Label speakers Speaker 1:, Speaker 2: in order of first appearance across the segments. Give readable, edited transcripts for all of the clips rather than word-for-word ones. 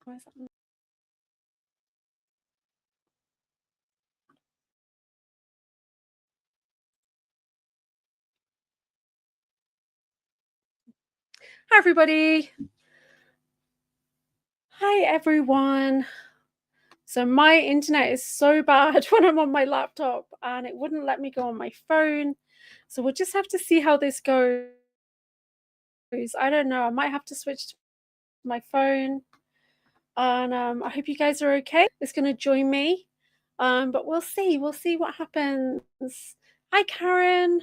Speaker 1: Why is that? Hi, everybody. Hi, everyone. So my internet is so bad when I'm on my laptop and it wouldn't let me go on my phone. So we'll just have to see how this goes. I don't know. I might have to switch to my phone. And I hope you guys are okay. It's going to join me. But we'll see. We'll see what happens. Hi, Karen.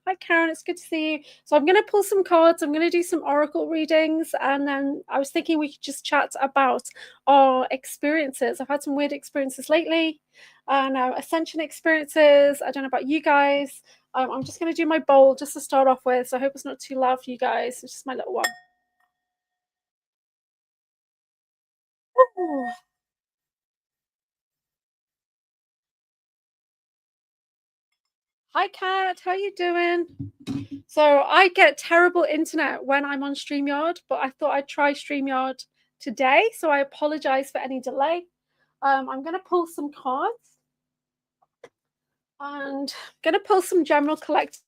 Speaker 1: Hi, Karen. It's good to see you. So I'm going to pull some cards. I'm going to do some oracle readings. And then I was thinking we could just chat about our experiences. I've had some weird experiences lately. Ascension experiences. I don't know about you guys. I'm just going to do my bowl just to start off with. So I hope it's not too loud for you guys. It's just my little one. Ooh. Hi, Kat. How you doing? So I get terrible internet when I'm on StreamYard, but I thought I'd try StreamYard today. So I apologize for any delay. I'm going to pull some cards and I'm going to pull some general collective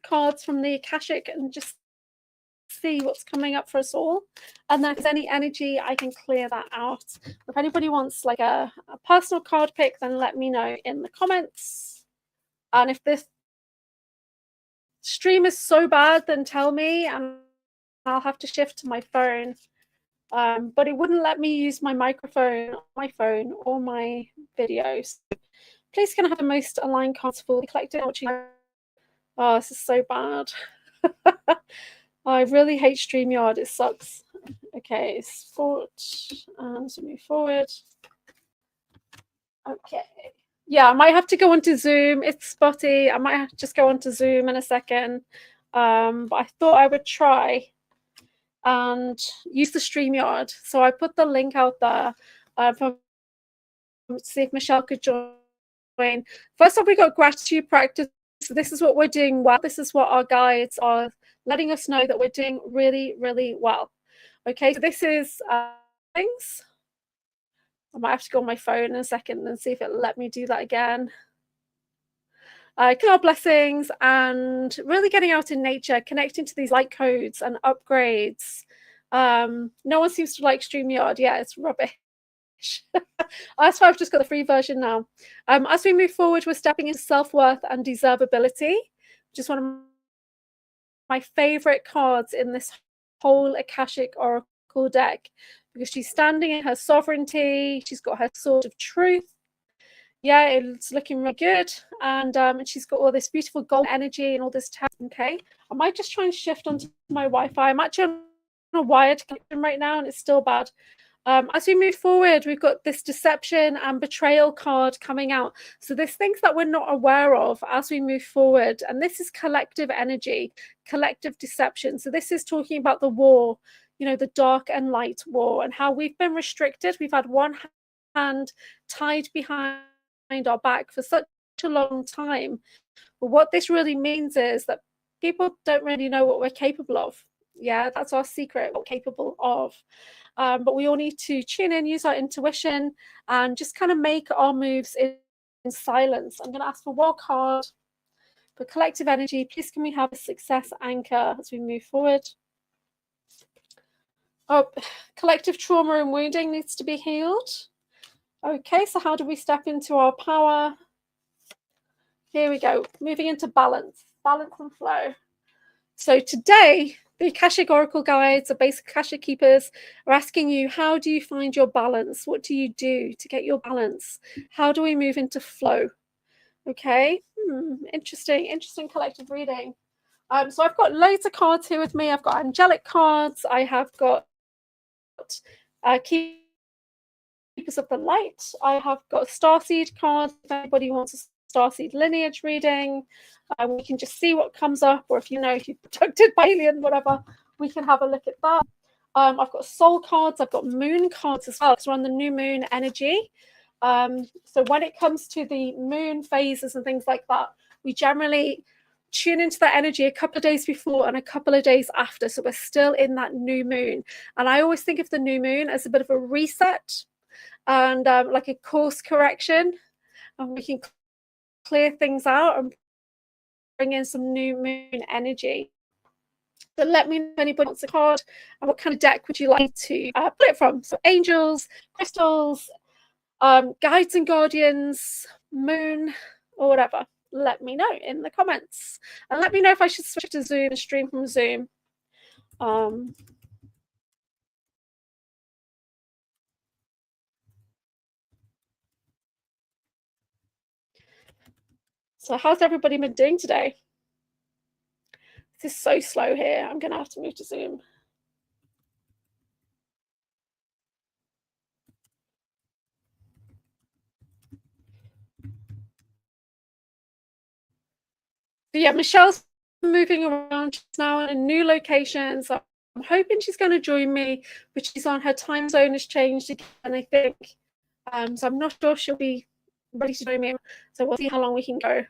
Speaker 1: cards from the Akashic and just see what's coming up for us all. And then if there's any energy, I can clear that out. If anybody wants like a personal card pick, then let me know in the comments. And if this stream is so bad, then tell me and I'll have to shift to my phone. But it wouldn't let me use my microphone on my phone or my videos. Please can I have the most aligned cards for the collective? Oh, this is so bad. I really hate StreamYard. It sucks. Okay, sport. So move forward. Okay. Yeah, I might have to go onto Zoom. It's spotty. I might have to just go onto Zoom in a second. But I thought I would try and use the StreamYard. So I put the link out there to see if Michelle could join. First off, we got gratitude practice. So this is what we're doing well. This is what our guides are letting us know that we're doing really, really well. Okay, so this is things. I might have to go on my phone in a second and see if it'll let me do that again. Our blessings and really getting out in nature, connecting to these light codes and upgrades. No one seems to like StreamYard. Yeah, it's rubbish. That's why I've just got the free version now. As we move forward, we're stepping into self-worth and deservability, which is one of my favorite cards in this whole Akashic Oracle deck, because she's standing in her sovereignty. She's got her sword of truth. Yeah, it's looking really good. And she's got all this beautiful gold energy and all this okay. I might just try and shift onto my Wi-Fi. I'm actually on a wired connection right now and it's still bad. As we move forward, we've got this deception and betrayal card coming out. So there's things that we're not aware of as we move forward. And this is collective energy, collective deception. So this is talking about the war, you know, the dark and light war, and how we've been restricted. We've had one hand tied behind our back for such a long time. But what this really means is that people don't really know what we're capable of. Yeah, that's our secret, what we're capable of. But we all need to tune in, use our intuition, and just kind of make our moves in silence. I'm going to ask for one card for collective energy. Please can we have a success anchor as we move forward? Oh, collective trauma and wounding needs to be healed. Okay, so how do we step into our power? Here we go, moving into balance and flow. So today, the Akashic Oracle guides, the basic Akashic keepers, are asking you, how do you find your balance? What do you do to get your balance? How do we move into flow? Okay, interesting collective reading. So I've got loads of cards here with me. I've got angelic cards. I have got keepers of the light. I have got starseed cards. If anybody wants a starseed lineage reading, we can just see what comes up, or if you know if you're protected by alien, whatever, we can have a look at that. I've got soul cards. I've got moon cards as well, because we're on the new moon energy. So when it comes to the moon phases and things like that, we generally tune into that energy a couple of days before and a couple of days after. So we're still in that new moon. And I always think of the new moon as a bit of a reset and like a course correction. And we can clear things out and bring in some new moon energy. So let me know if anybody wants a card and what kind of deck would you like to put it from. So angels, crystals, guides and guardians, moon, or whatever. Let me know in the comments. And let me know if I should switch to Zoom and stream from Zoom. So how's everybody been doing today? This is so slow here. I'm going to have to move to Zoom. So yeah, Michelle's moving around. She's now in a new location. So I'm hoping she's going to join me, but she's on her time zone has changed again, I think. So I'm not sure she'll be ready to join me. So we'll see how long we can go.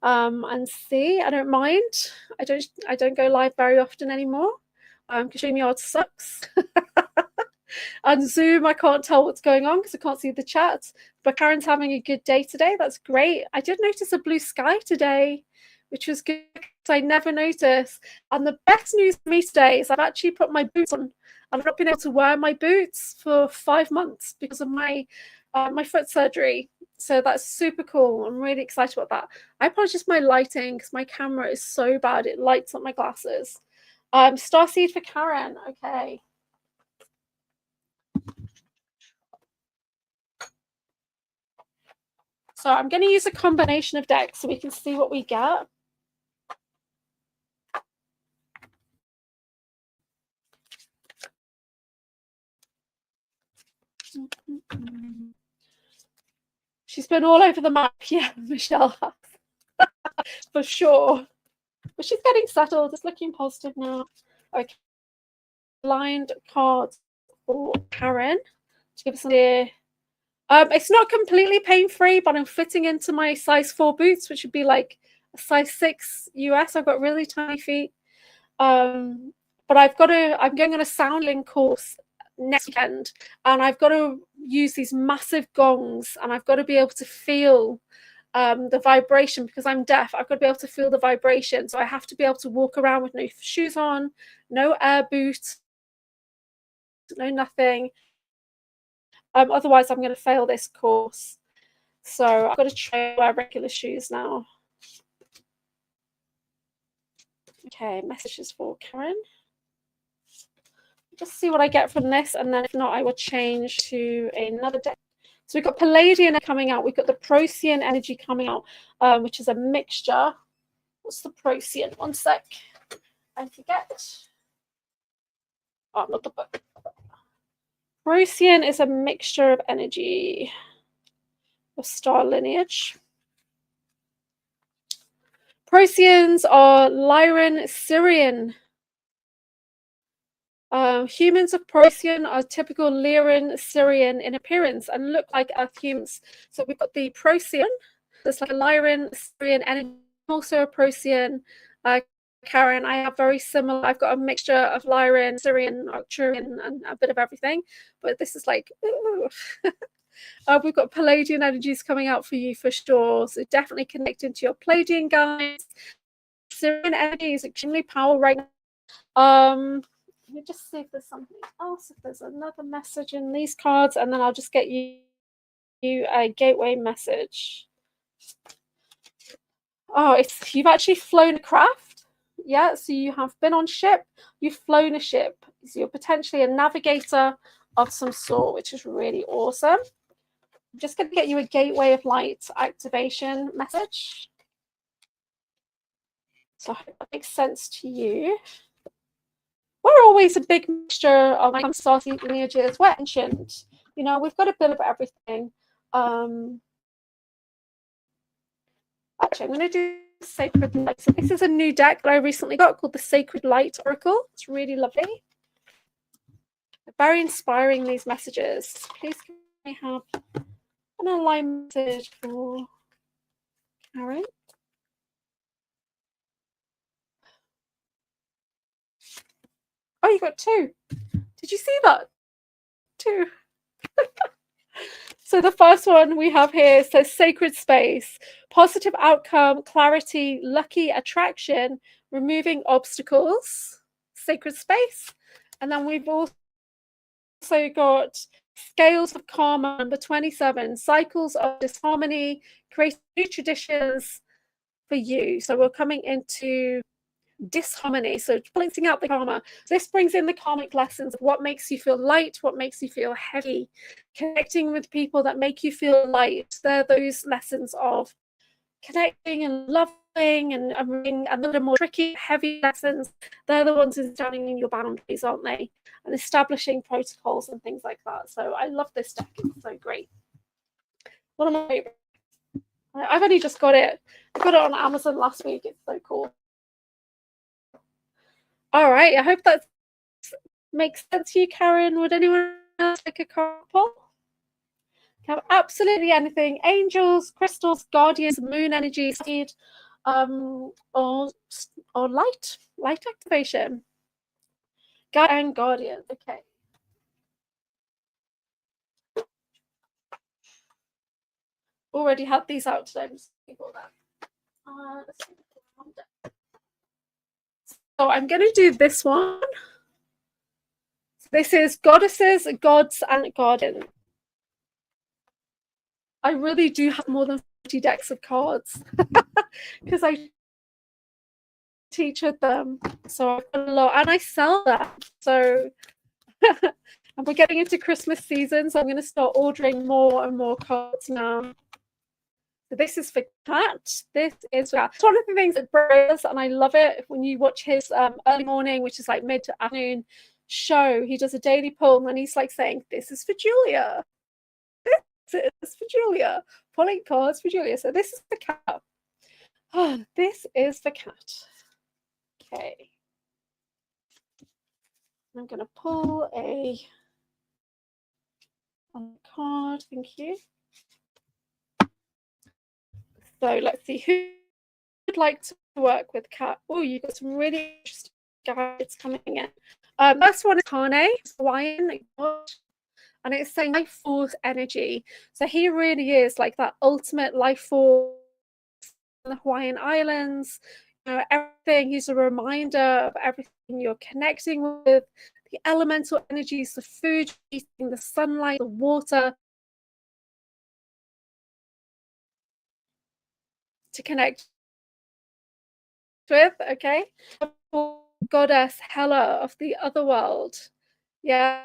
Speaker 1: And see, I don't mind. I don't go live very often anymore. Because StreamYard sucks. On Zoom, I can't tell what's going on because I can't see the chat. But Karen's having a good day today. That's great. I did notice a blue sky today, which was good because I never noticed. And the best news for me today is I've actually put my boots on. I've not been able to wear my boots for 5 months because of my foot surgery. So that's super cool. I'm really excited about that. I apologize for my lighting because my camera is so bad. It lights up my glasses. Starseed for Karen. Okay. So I'm going to use a combination of decks so we can see what we get. She's been all over the map. Yeah, Michelle has. For sure. But she's getting settled. It's looking positive now. Okay. Blind cards for Karen to give us an idea. It's not completely pain-free, but I'm fitting into my size 4 boots, which would be like a size 6 US. I've got really tiny feet. But I'm going on a sounding course next weekend, and I've got to use these massive gongs, and I've got to be able to feel the vibration because I'm deaf. I've got to be able to feel the vibration. So I have to be able to walk around with no shoes on, no air boots, no nothing. Otherwise, I'm going to fail this course. So I've got to try to wear regular shoes now. Okay, messages for Karen. Just see what I get from this, and then if not, I will change to another deck. So we've got Palladian coming out. We've got the Procyon energy coming out, which is a mixture. What's the Procyon? One sec. I forget. Oh, not the book. Procyon is a mixture of energy of star lineage. Procyons are Lyran Syrian. Humans of Procyon are typical Lyran Syrian in appearance and look like Earth humans. So we've got the Procyon. That's like a Lyran Syrian energy. Also a Procyon. Karen, I have very similar. I've got a mixture of Lyran, Syrian, Arcturian, and a bit of everything. But this is like, we've got Palladian energies coming out for you for sure. So definitely connecting to your Palladian guys. Syrian energy is extremely powerful right now. Let me just see if there's something else. If there's another message in these cards, and then I'll just get you a gateway message. Oh, you've actually flown a craft. Yeah, so you have been on ship, you've flown a ship. So you're potentially a navigator of some sort, which is really awesome. I'm just going to get you a gateway of light activation message. So I hope that makes sense to you. We're always a big mixture of like Starseed lineages. We're ancient. You know, we've got a bit of everything. Actually, I'm going to do Sacred Light. So this is a new deck that I recently got called the Sacred Light Oracle. It's really lovely. Very inspiring, these messages. Please can we have an alignment message for Karen? Oh, you got 2. Did you see that? 2. So the first one we have here says sacred space, positive outcome, clarity, lucky attraction, removing obstacles, sacred space. And then we've also got scales of karma, number 27, cycles of disharmony, creating new traditions for you. So we're coming into disharmony, so balancing out the karma. This brings in the karmic lessons of what makes you feel light, what makes you feel heavy, connecting with people that make you feel light. They're those lessons of connecting and loving, and a little more tricky, heavy lessons. They're the ones understanding your boundaries, aren't they? And establishing protocols and things like that. So I love this deck. It's so great. One of my favorites. I've only just got it. I got it on Amazon last week. It's so cool. All right, I hope that makes sense to you, Karen. Would anyone else like a couple? Have absolutely anything: angels, crystals, guardians, moon energy, seed, or light activation. Guide and guardian. Okay. Already had these out today. So I'm going to do this one. This is goddesses, gods, and guardians. I really do have more than 40 decks of cards because I teach with them. So I've got a lot, and I sell them. So and we're getting into Christmas season, so I'm going to start ordering more and more cards now. So this is for Cat. This is for Cat. It's one of the things that Bray's, and I love it when you watch his early morning, which is like mid to afternoon show. He does a daily poem, and he's like saying, "This is for Julia. This is for Julia. Pulling cards for Julia." So this is for Cat. Oh, this is for Cat. Okay. I'm going to pull a card. Thank you. So let's see who would like to work with Cat. Oh, you've got some really interesting guides coming in. First one is Kane, Hawaiian, and it's saying life force energy. So he really is like that ultimate life force in the Hawaiian Islands. You know, everything. He's a reminder of everything you're connecting with, the elemental energies, the food, the sunlight, the water, to connect with. Okay, goddess Hela of the other world, yeah,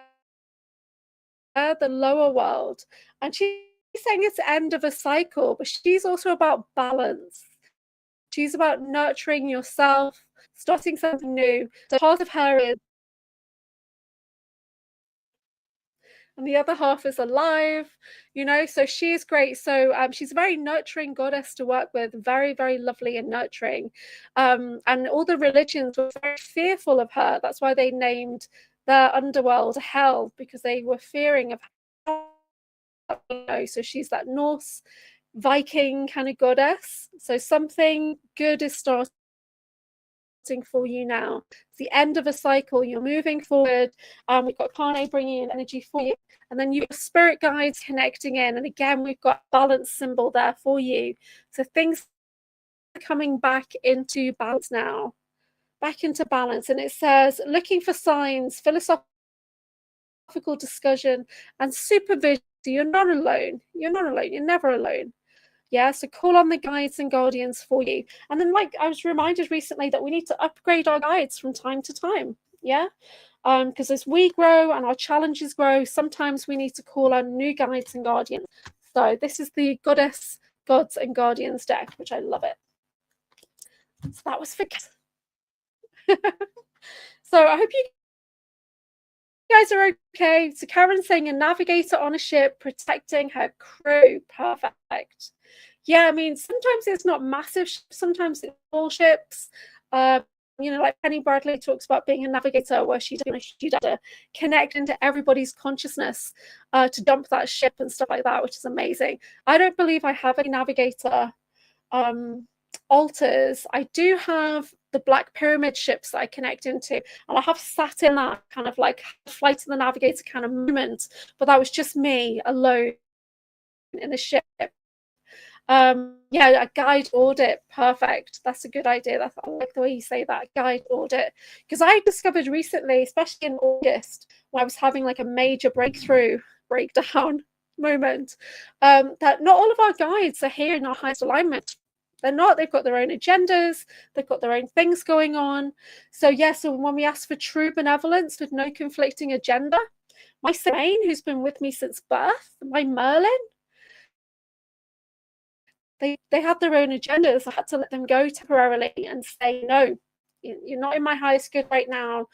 Speaker 1: the lower world, and she's saying it's the end of a cycle, but she's also about balance. She's about nurturing yourself, starting something new. So part of her is, and the other half is alive, you know, so she is great. So she's a very nurturing goddess to work with, very, very lovely and nurturing. And all the religions were very fearful of her. That's why they named their underworld hell, because they were fearing of her. You know, so she's that Norse Viking kind of goddess. So something good is starting for you now. It's the end of a cycle. You're moving forward. We've got Kane bringing in energy for you, and then you've got spirit guides connecting in, and again we've got balance symbol there for you. So things are coming back into balance now, back into balance. And it says looking for signs, philosophical discussion, and supervision. You're not alone. You're not alone. You're never alone. Yeah, so call on the guides and guardians for you. And then, like, I was reminded recently that we need to upgrade our guides from time to time. Yeah, because as we grow and our challenges grow, sometimes we need to call on new guides and guardians. So this is the Goddess, Gods and Guardians deck, which I love it. So that was for so I hope you guys are okay. So Karen's saying a navigator on a ship protecting her crew. Perfect. Yeah, I mean, sometimes it's not massive ships, sometimes it's small ships. You know, like Penny Bradley talks about being a navigator, where she'd have to connect into everybody's consciousness to dump that ship and stuff like that, which is amazing. I don't believe I have any navigator altars, I do have the Black Pyramid ships that I connect into, and I have sat in that kind of like Flight of the Navigator kind of moment, but that was just me alone in the ship. Yeah, a guide audit, perfect. That's a good idea. I like the way you say that, guide audit, because I discovered recently, especially in August, when I was having like a major breakdown moment, that not all of our guides are here in our highest alignment. They're not. They've got their own agendas. They've got their own things going on. So yeah, so when we ask for true benevolence with no conflicting agenda, my Sane, who's been with me since birth, my Merlin, they had their own agendas. I had to let them go temporarily and say, no, you're not in my highest good right now.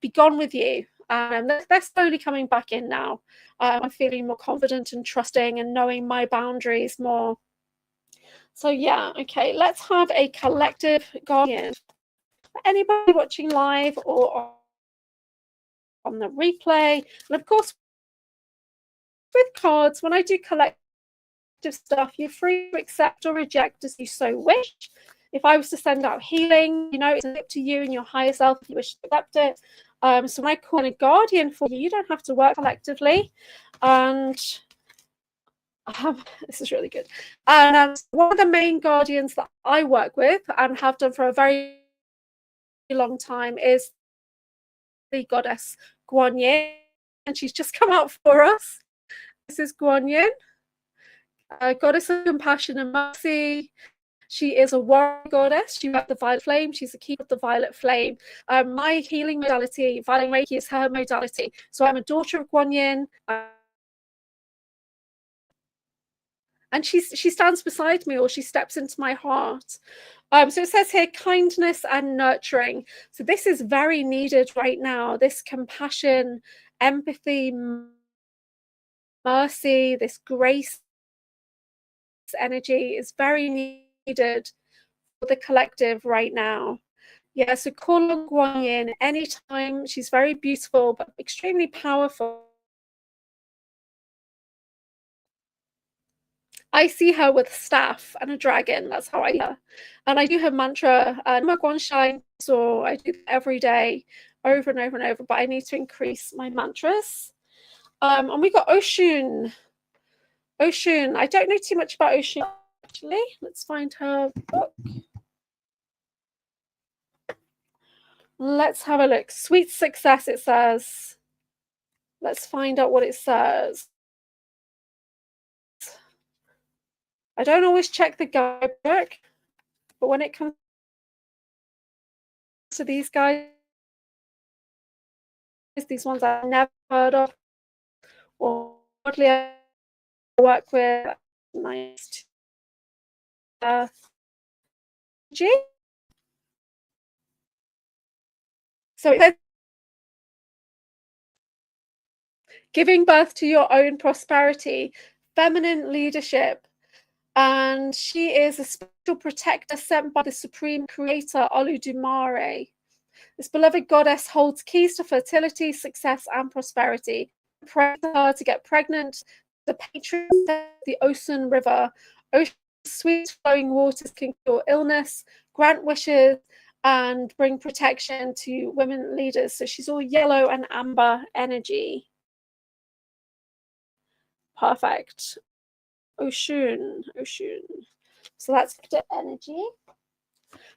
Speaker 1: Be gone with you. They're slowly coming back in now. I'm feeling more confident and trusting and knowing my boundaries more. So yeah, okay, let's have a collective guardian. Anybody watching live or on the replay, and of course with cards, when I do collective stuff, you're free to accept or reject as you so wish. If I was to send out healing, you know, it's up to you and your higher self if you wish to accept it. So when I call a guardian for you, you don't have to work collectively. And this is really good. And one of the main guardians that I work with and have done for a very long time is the goddess Guan Yin, and she's just come out for us. This is Guan Yin, goddess of compassion and mercy. She is a warrior goddess. She wears the violet flame. She's the keeper of the violet flame. My healing modality, Violet Reiki, is her modality. So I'm a daughter of Guan Yin. And she stands beside me, or she steps into my heart. So it says here, kindness and nurturing. So this is very needed right now. This compassion, empathy, mercy, this grace energy is very needed for the collective right now. Yeah, so call on Guan Yin anytime. She's very beautiful, but extremely powerful. I see her with a staff and a dragon. That's how I see her. And I do her mantra, Guan Shine, so I do every day, over and over and over, but I need to increase my mantras. And we got Oshun. Oshun, I don't know too much about Oshun, actually. Let's find her book. Let's have a look. Sweet success, it says. Let's find out what it says. I don't always check the guidebook, but when it comes to these guys, these ones I've never heard of or hardly ever work with, nice. G. So it says, giving birth to your own prosperity, feminine leadership. And she is a special protector sent by the Supreme Creator, Oludumare. This beloved goddess holds keys to fertility, success, and prosperity. Pray for her to get pregnant. The patron of the Ocean River. Ocean's sweet flowing waters can cure illness, grant wishes, and bring protection to women leaders. So she's all yellow and amber energy. Perfect. Oshun. So that's the energy.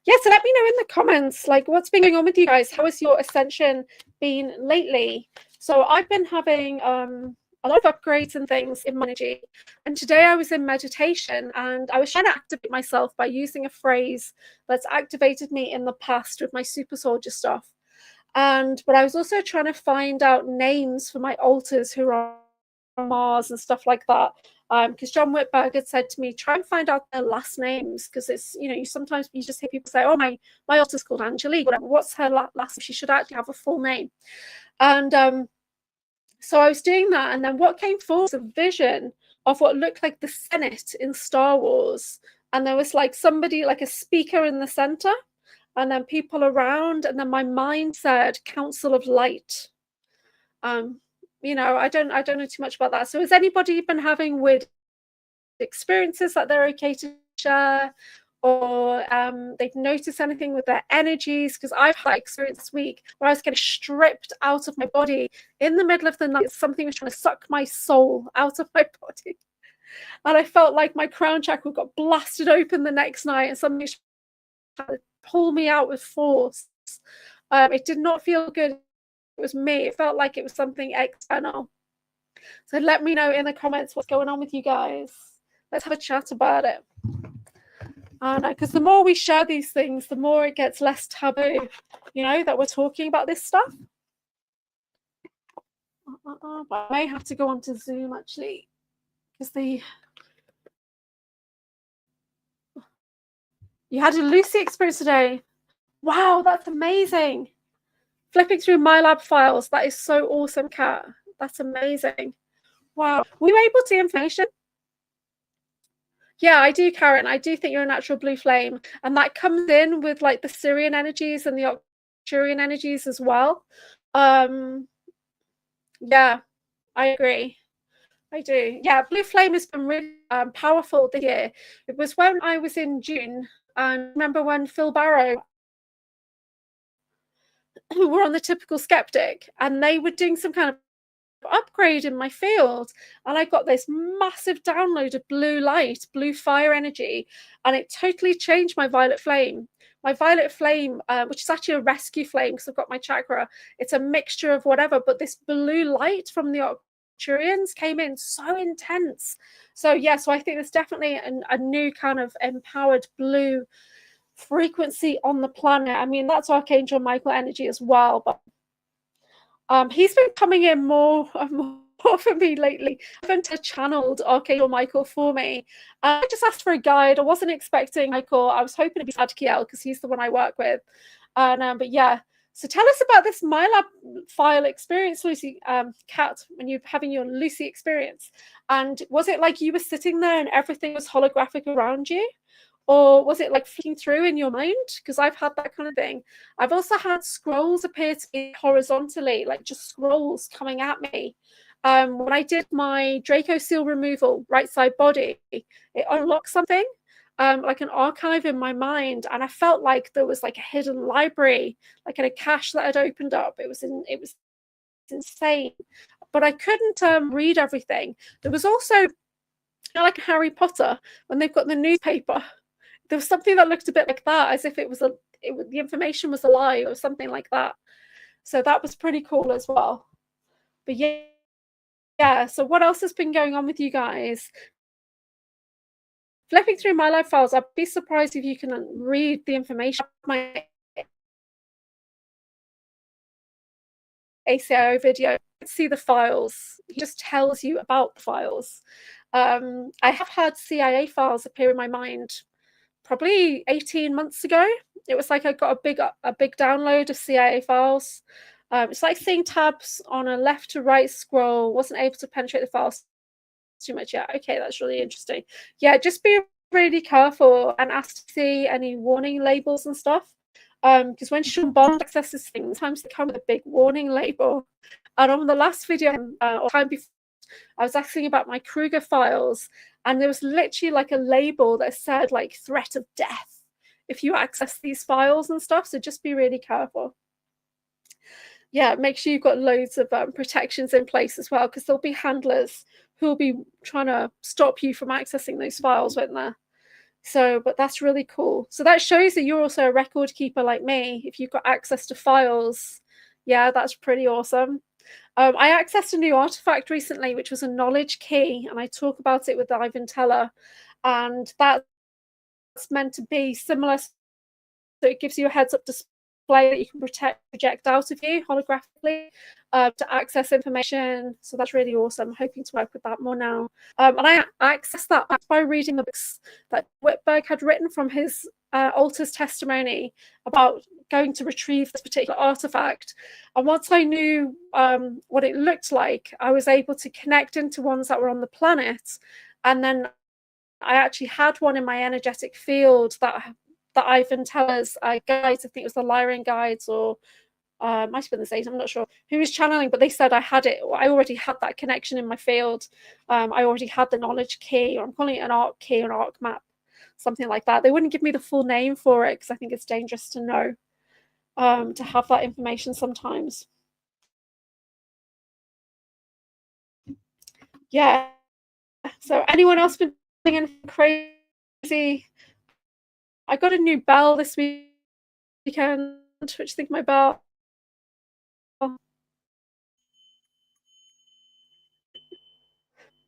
Speaker 1: Yeah, so let me know in the comments, like, what's been going on with you guys? How has your ascension been lately? So I've been having a lot of upgrades and things in my energy. And today I was in meditation and I was trying to activate myself by using a phrase that's activated me in the past with my super soldier stuff. But I was also trying to find out names for my altars who are on Mars and stuff like that. Because John Whitberg had said to me, try and find out their last names, because it's, you know, you sometimes you just hear people say, oh, my altar's called Angelique, whatever. What's her last name? She should actually have a full name. And so I was doing that, and then what came forward was a vision of what looked like the Senate in Star Wars, and there was like somebody, like a speaker in the center, and then people around, and then my mind said Council of Light. You know, I don't know too much about that. So has anybody been having weird experiences that they're okay to share? or they've noticed anything with their energies, because I've had experience this week where I was getting stripped out of my body in the middle of the night. Something was trying to suck my soul out of my body, and I felt like my crown chakra got blasted open the next night, and something was trying to pull me out with force. It did not feel good. It was me. It felt like it was something external. So let me know in the comments what's going on with you guys. Let's have a chat about it. Because the more we share these things, the more it gets less taboo, you know, that we're talking about this stuff. But I may have to go on to Zoom, actually, because you had a Lucy experience today. Wow, that's amazing. Flipping through my lab files. That is so awesome, Kat. That's amazing. Wow. Were you able to see information? Yeah, I do, Karen. I do think you're a natural blue flame. And that comes in with like the Syrian energies and the Arcturian energies as well. Yeah, I agree. I do. Yeah, blue flame has been really powerful this year. It was when I was in June. And remember when Phil Barrow were on the Typical Skeptic, and they were doing some kind of upgrade in my field, and I got this massive download of blue light, blue fire energy, and it totally changed my violet flame. My violet flame, which is actually a rescue flame because I've got my chakra, it's a mixture of whatever, but this blue light from the Arcturians came in so intense. So yeah, so I think there's definitely a new kind of empowered blue frequency on the planet. I mean, that's Archangel Michael energy as well, but he's been coming in more and more for me lately. I've channeled Archangel Michael for me. I just asked for a guide. I wasn't expecting Michael. I was hoping to be Sadkiel because he's the one I work with. But yeah, so tell us about this MyLab file experience, Lucy, Kat, when you're having your Lucy experience. And was it like you were sitting there and everything was holographic around you? Or was it like flicking through in your mind? Because I've had that kind of thing. I've also had scrolls appear to me horizontally, like just scrolls coming at me. When I did my Draco seal removal, right side body, it unlocked something, like an archive in my mind, and I felt like there was like a hidden library, like in a cache that had opened up. It was insane, but I couldn't read everything. There was also, you know, like Harry Potter when they've got the newspaper. There was something that looked a bit like that, as if it was the information was alive or something like that. So that was pretty cool as well. But yeah. So what else has been going on with you guys? Flipping through my live files, I'd be surprised if you can read the information. My ACIO video, see the files. He just tells you about the files. I have had CIA files appear in my mind probably 18 months ago. It was like I got a big download of CIA files. It's like seeing tabs on a left to right scroll. Wasn't able to penetrate the files too much yet. Okay, that's really interesting. Yeah, just be really careful and ask to see any warning labels and stuff. Because when Sean Bond accesses things, sometimes they come with a big warning label. And on the last video, or time before, I was asking about my Kruger files, and there was literally like a label that said like threat of death if you access these files and stuff. So just be really careful. Yeah, make sure you've got loads of protections in place as well, because there'll be handlers who will be trying to stop you from accessing those files, won't there? So, but that's really cool. So that shows that you're also a record keeper like me. If you've got access to files, yeah, that's pretty awesome. I accessed a new artifact recently, which was a knowledge key, and I talk about it with Ivan Teller, and that's meant to be similar. So it gives you a heads-up display that you can project out of you holographically to access information. So that's really awesome. I'm hoping to work with that more now. And I accessed that by reading the books that Whitberg had written from his Altar's testimony about going to retrieve this particular artifact. And once I knew what it looked like, I was able to connect into ones that were on the planet. And then I actually had one in my energetic field that Ivan Teller's guides, I think it was the Lyran guides, or might have been the same, I'm not sure who was channeling, but they said I had it. I already had that connection in my field. I already had the knowledge key, or I'm calling it an arc key, or an arc map. something like that. They wouldn't give me the full name for it because I think it's dangerous to know, to have that information sometimes. Yeah. So anyone else been doing anything crazy? I got a new bell this weekend. What do you think of my bell?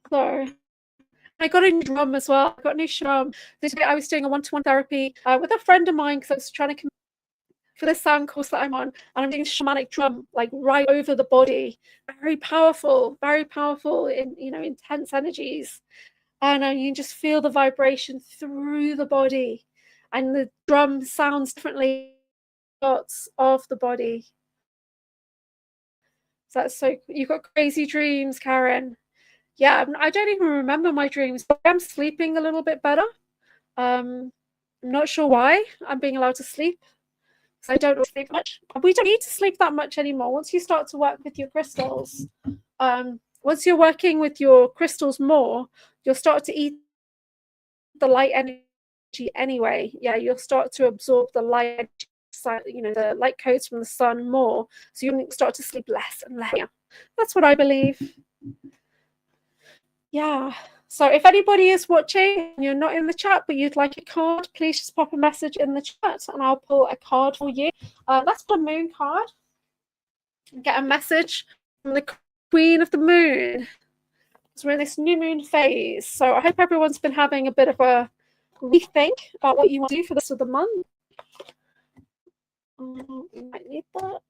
Speaker 1: So I got a new drum as well. I got a new drum. This week I was doing a one-to-one therapy with a friend of mine because I was trying to for this sound course that I'm on, and I'm doing shamanic drum like right over the body. Very powerful in, you know, intense energies. And you can just feel the vibration through the body, and the drum sounds differently parts of the body. So that's so you've got crazy dreams, Karen. Yeah, I don't even remember my dreams, but I'm sleeping a little bit better. I'm not sure why I'm being allowed to sleep. So I don't sleep much. We don't need to sleep that much anymore. Once you start to work with your crystals, once you're working with your crystals more, you'll start to eat the light energy anyway. Yeah, you'll start to absorb the light, you know, the light codes from the sun more. So you'll start to sleep less and less. Yeah, that's what I believe. Yeah. So if anybody is watching and you're not in the chat but you'd like a card, please just pop a message in the chat and I'll pull a card for you. That's the moon card. Get a message from the Queen of the Moon. So we're in this new moon phase. So I hope everyone's been having a bit of a rethink about what you want to do for the rest of the month. You might need that.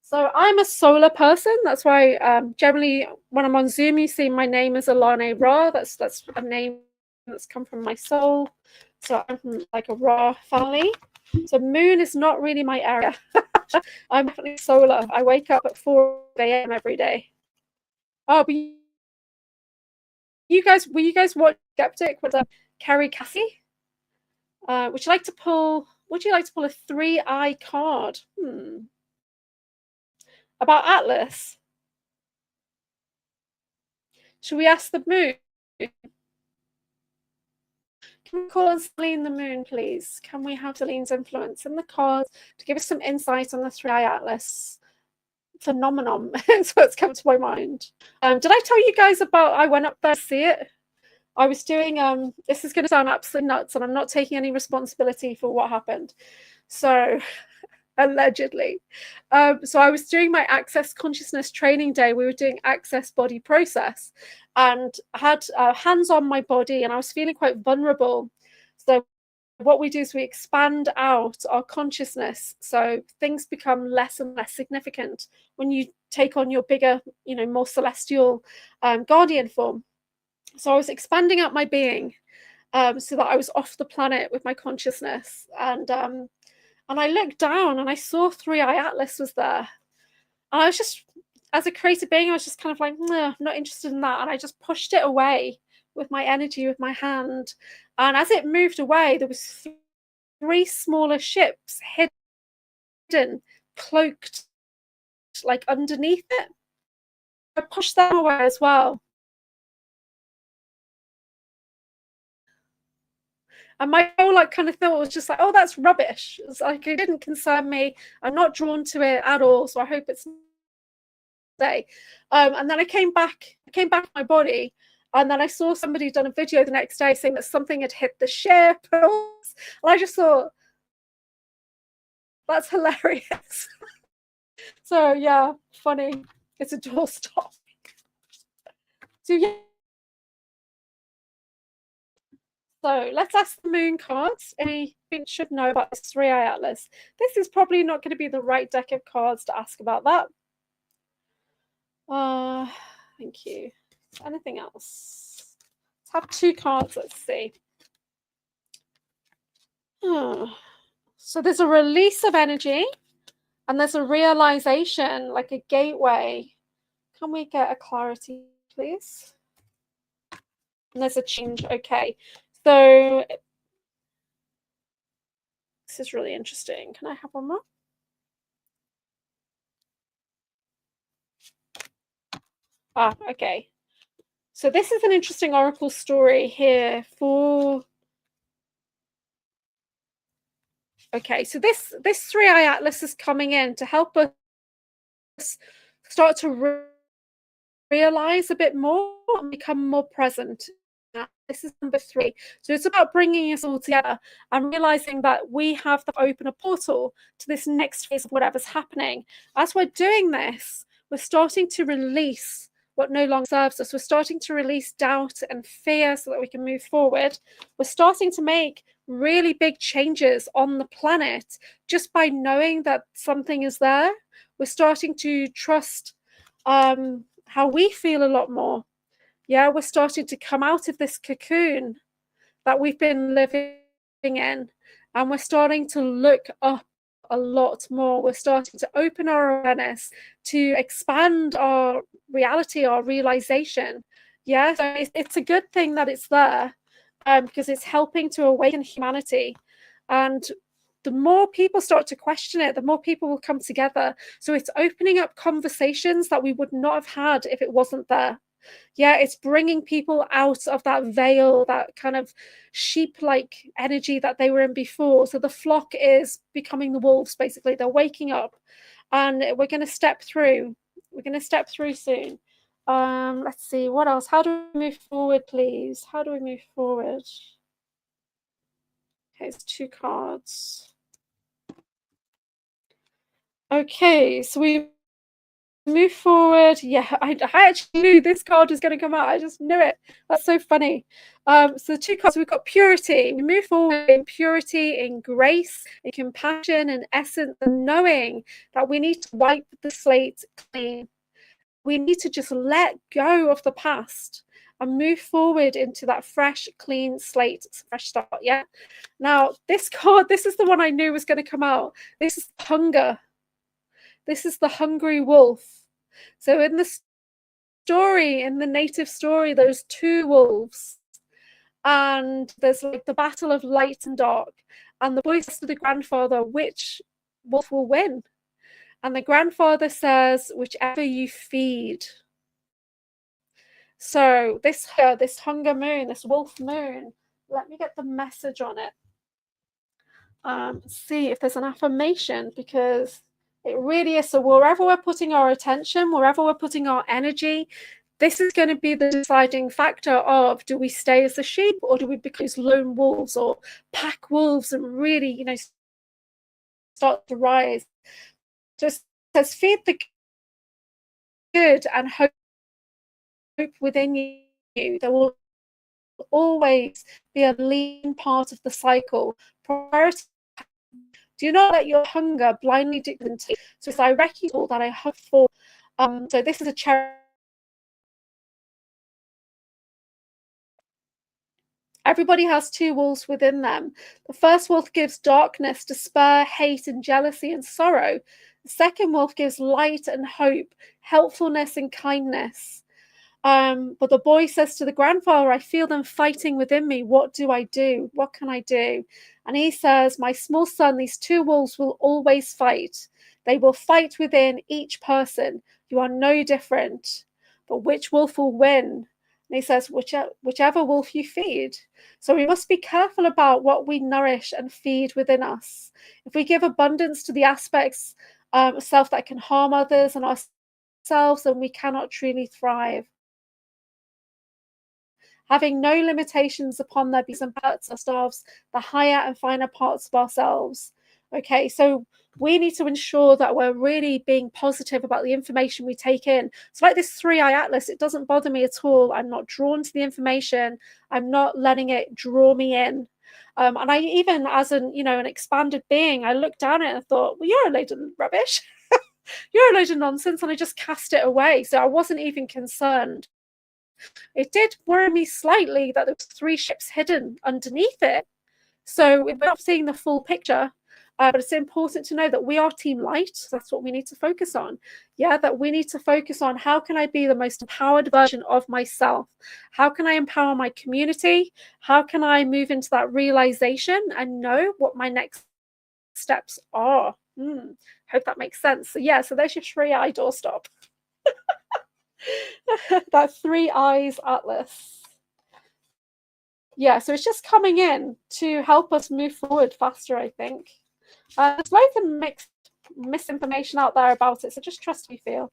Speaker 1: So I'm a solar person. That's why generally when I'm on Zoom, you see my name is Alane Ra. That's a name that's come from my soul. So I'm from like a Ra family. So moon is not really my area. I'm definitely solar. I wake up at 4 a.m. every day. Oh, but will you guys watch Skeptic with Carrie Cassie? Would you like to pull a 3-eye card? About Atlas? Should we ask the moon? Can we call on Celine the moon, please? Can we have Celine's influence in the cards to give us some insight on the 3-eye Atlas phenomenon? That's what's come to my mind. Did I tell you guys about I went up there to see it? I was doing, this is going to sound absolutely nuts, and I'm not taking any responsibility for what happened. So, allegedly. So I was doing my Access Consciousness training day. We were doing Access Body Process, and I had hands on my body, and I was feeling quite vulnerable. So what we do is we expand out our consciousness, so things become less and less significant when you take on your bigger, you know, more celestial guardian form. So I was expanding out my being, so that I was off the planet with my consciousness, and I looked down and I saw 3-eye Atlas was there. And I was just, as a creative being, I was just kind of like, nah, not interested in that. And I just pushed it away with my energy, with my hand. And as it moved away, there was 3 smaller ships hidden, cloaked, like underneath it. I pushed them away as well. And my whole like kind of thought was just like, oh, that's rubbish. It's like it didn't concern me. I'm not drawn to it at all. So I hope it's day. And then I came back to my body, and then I saw somebody done a video the next day saying that something had hit the ship. And I just thought, that's hilarious. So yeah, funny. It's a doorstop. So yeah. So let's ask the moon cards. Anything should know about this 3-eye Atlas. This is probably not going to be the right deck of cards to ask about that. Thank you. Anything else? Let's have 2 cards. Let's see. So there's a release of energy, and there's a realization, like a gateway. Can we get a clarity, please? And there's a change. Okay. So this is really interesting. Can I have one more? Okay. So this is an interesting oracle story here for... Okay, so this 3-eye atlas is coming in to help us start to realize a bit more and become more present. This is number 3. So it's about bringing us all together and realizing that we have to open a portal to this next phase of whatever's happening. As we're doing this, we're starting to release what no longer serves us. We're starting to release doubt and fear so that we can move forward. We're starting to make really big changes on the planet just by knowing that something is there. We're starting to trust how we feel a lot more. Yeah, we're starting to come out of this cocoon that we've been living in, and we're starting to look up a lot more. We're starting to open our awareness, to expand our reality, our realization. Yeah, so it's a good thing that it's there, because it's helping to awaken humanity. And the more people start to question it, the more people will come together. So it's opening up conversations that we would not have had if it wasn't there. Yeah, it's bringing people out of that veil, that kind of sheep-like energy that they were in before. So the flock is becoming the wolves, basically. They're waking up, and we're going to step through. We're going to step through soon. Let's see, what else? How do we move forward, please? How do we move forward? Okay, it's 2 cards. Okay, so we move forward. Yeah, I actually knew this card was going to come out. I just knew it. That's so funny. So the 2 cards, we've got purity. We move forward in purity, in grace, in compassion, and essence, and knowing that we need to wipe the slate clean. We need to just let go of the past and move forward into that fresh, clean slate, fresh start. Yeah. Now, this card, this is the one I knew was going to come out. This is hunger. This is the hungry wolf. So in the story, in the native story, there's 2 wolves, and there's like the battle of light and dark. And the boy says to the grandfather, which wolf will win? And the grandfather says, whichever you feed. So this hunger moon, this wolf moon, let me get the message on it. See if there's an affirmation, because it really is. So wherever we're putting our attention, wherever we're putting our energy, this is going to be the deciding factor of, do we stay as a sheep, or do we become lone wolves or pack wolves and really, start to rise? So it says, feed the good and hope within you. There will always be a lean part of the cycle. Priority. Do not let your hunger blindly dictate. So it's I recognize all that I hope for. So this is a cherry. Everybody has 2 wolves within them. The first wolf gives darkness, despair, hate, and jealousy and sorrow. The second wolf gives light and hope, helpfulness and kindness. But the boy says to the grandfather, I feel them fighting within me. What do I do? What can I do? And he says, my small son, these 2 wolves will always fight. They will fight within each person. You are no different. But which wolf will win? And he says, whichever wolf you feed. So we must be careful about what we nourish and feed within us. If we give abundance to the aspects of self that can harm others and ourselves, then we cannot truly thrive. Having no limitations upon their beings and parts ourselves, the higher and finer parts of ourselves. Okay, so we need to ensure that we're really being positive about the information we take in. So like this 3-eye atlas, it doesn't bother me at all. I'm not drawn to the information. I'm not letting it draw me in. And I even, as an expanded being, I looked down at it and thought, well, you're a load of rubbish. You're a load of nonsense. And I just cast it away. So I wasn't even concerned. It did worry me slightly that there was 3 ships hidden underneath it. So we're not seeing the full picture, but it's important to know that we are team light. So that's what we need to focus on. Yeah, that we need to focus on, how can I be the most empowered version of myself? How can I empower my community? How can I move into that realization and know what my next steps are? Hope that makes sense. So yeah, so there's your 3-eye doorstop. That three eyes atlas. Yeah, so it's just coming in to help us move forward faster, I think. There's loads of mixed misinformation out there about it, so just trust me, feel.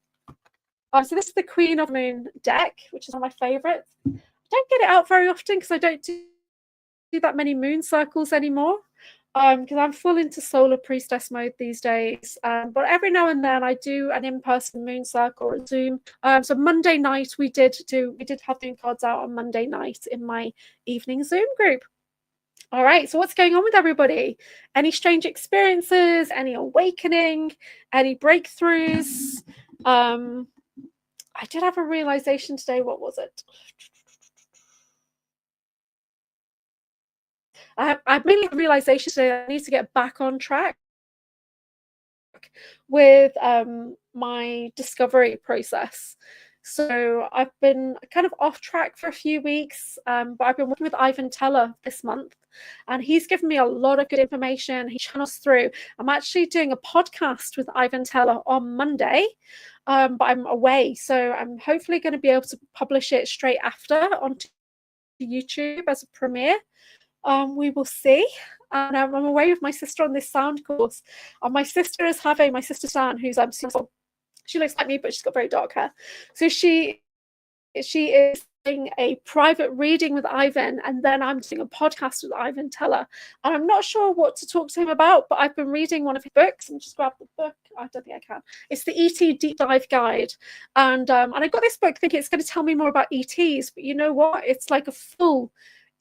Speaker 1: So this is the Queen of Moon deck, which is one of my favorites. I don't get it out very often because I don't do that many moon circles anymore, because I'm full into solar priestess mode these days. But every now and then I do an in-person moon circle or Zoom. So Monday night we did have moon cards out on Monday night in my evening Zoom group. All right, so what's going on with everybody? Any strange experiences? Any awakening? Any breakthroughs? I did have a realization today. What was it? I made a realization today I need to get back on track with my discovery process. So I've been kind of off track for a few weeks, but I've been working with Ivan Teller this month, and he's given me a lot of good information. He channels through. I'm actually doing a podcast with Ivan Teller on Monday, but I'm away, so I'm hopefully going to be able to publish it straight after onto YouTube as a premiere. We will see. And I'm away with my sister on this sound course. And my sister Stan, who's she looks like me, but she's got very dark hair. So she is doing a private reading with Ivan, and then I'm doing a podcast with Ivan Teller. And I'm not sure what to talk to him about, but I've been reading one of his books. And just grab the book. I don't think I can. It's the ET Deep Dive Guide. And I got this book thinking it's going to tell me more about ETs, but you know what? It's like a full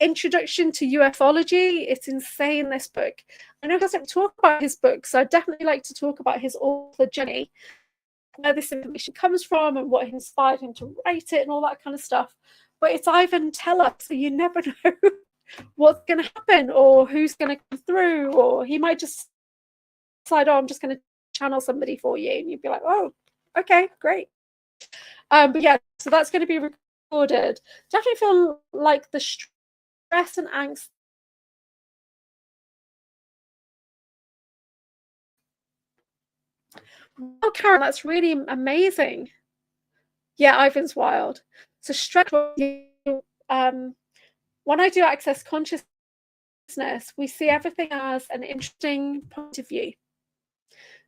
Speaker 1: introduction to ufology. It's insane, this book. I know he doesn't talk about his book, so I'd definitely like to talk about his author journey, where this information comes from and what inspired him to write it and all that kind of stuff. But it's Ivan Teller, so you never know what's going to happen or who's going to come through, or he might just decide, oh, I'm just going to channel somebody for you, and you'd be like, oh, okay, great. But yeah, so that's going to be recorded. Definitely feel like the stress and angst. Oh, Karen, that's really amazing. Yeah, Ivan's wild. So stress. When I do access consciousness, we see everything as an interesting point of view.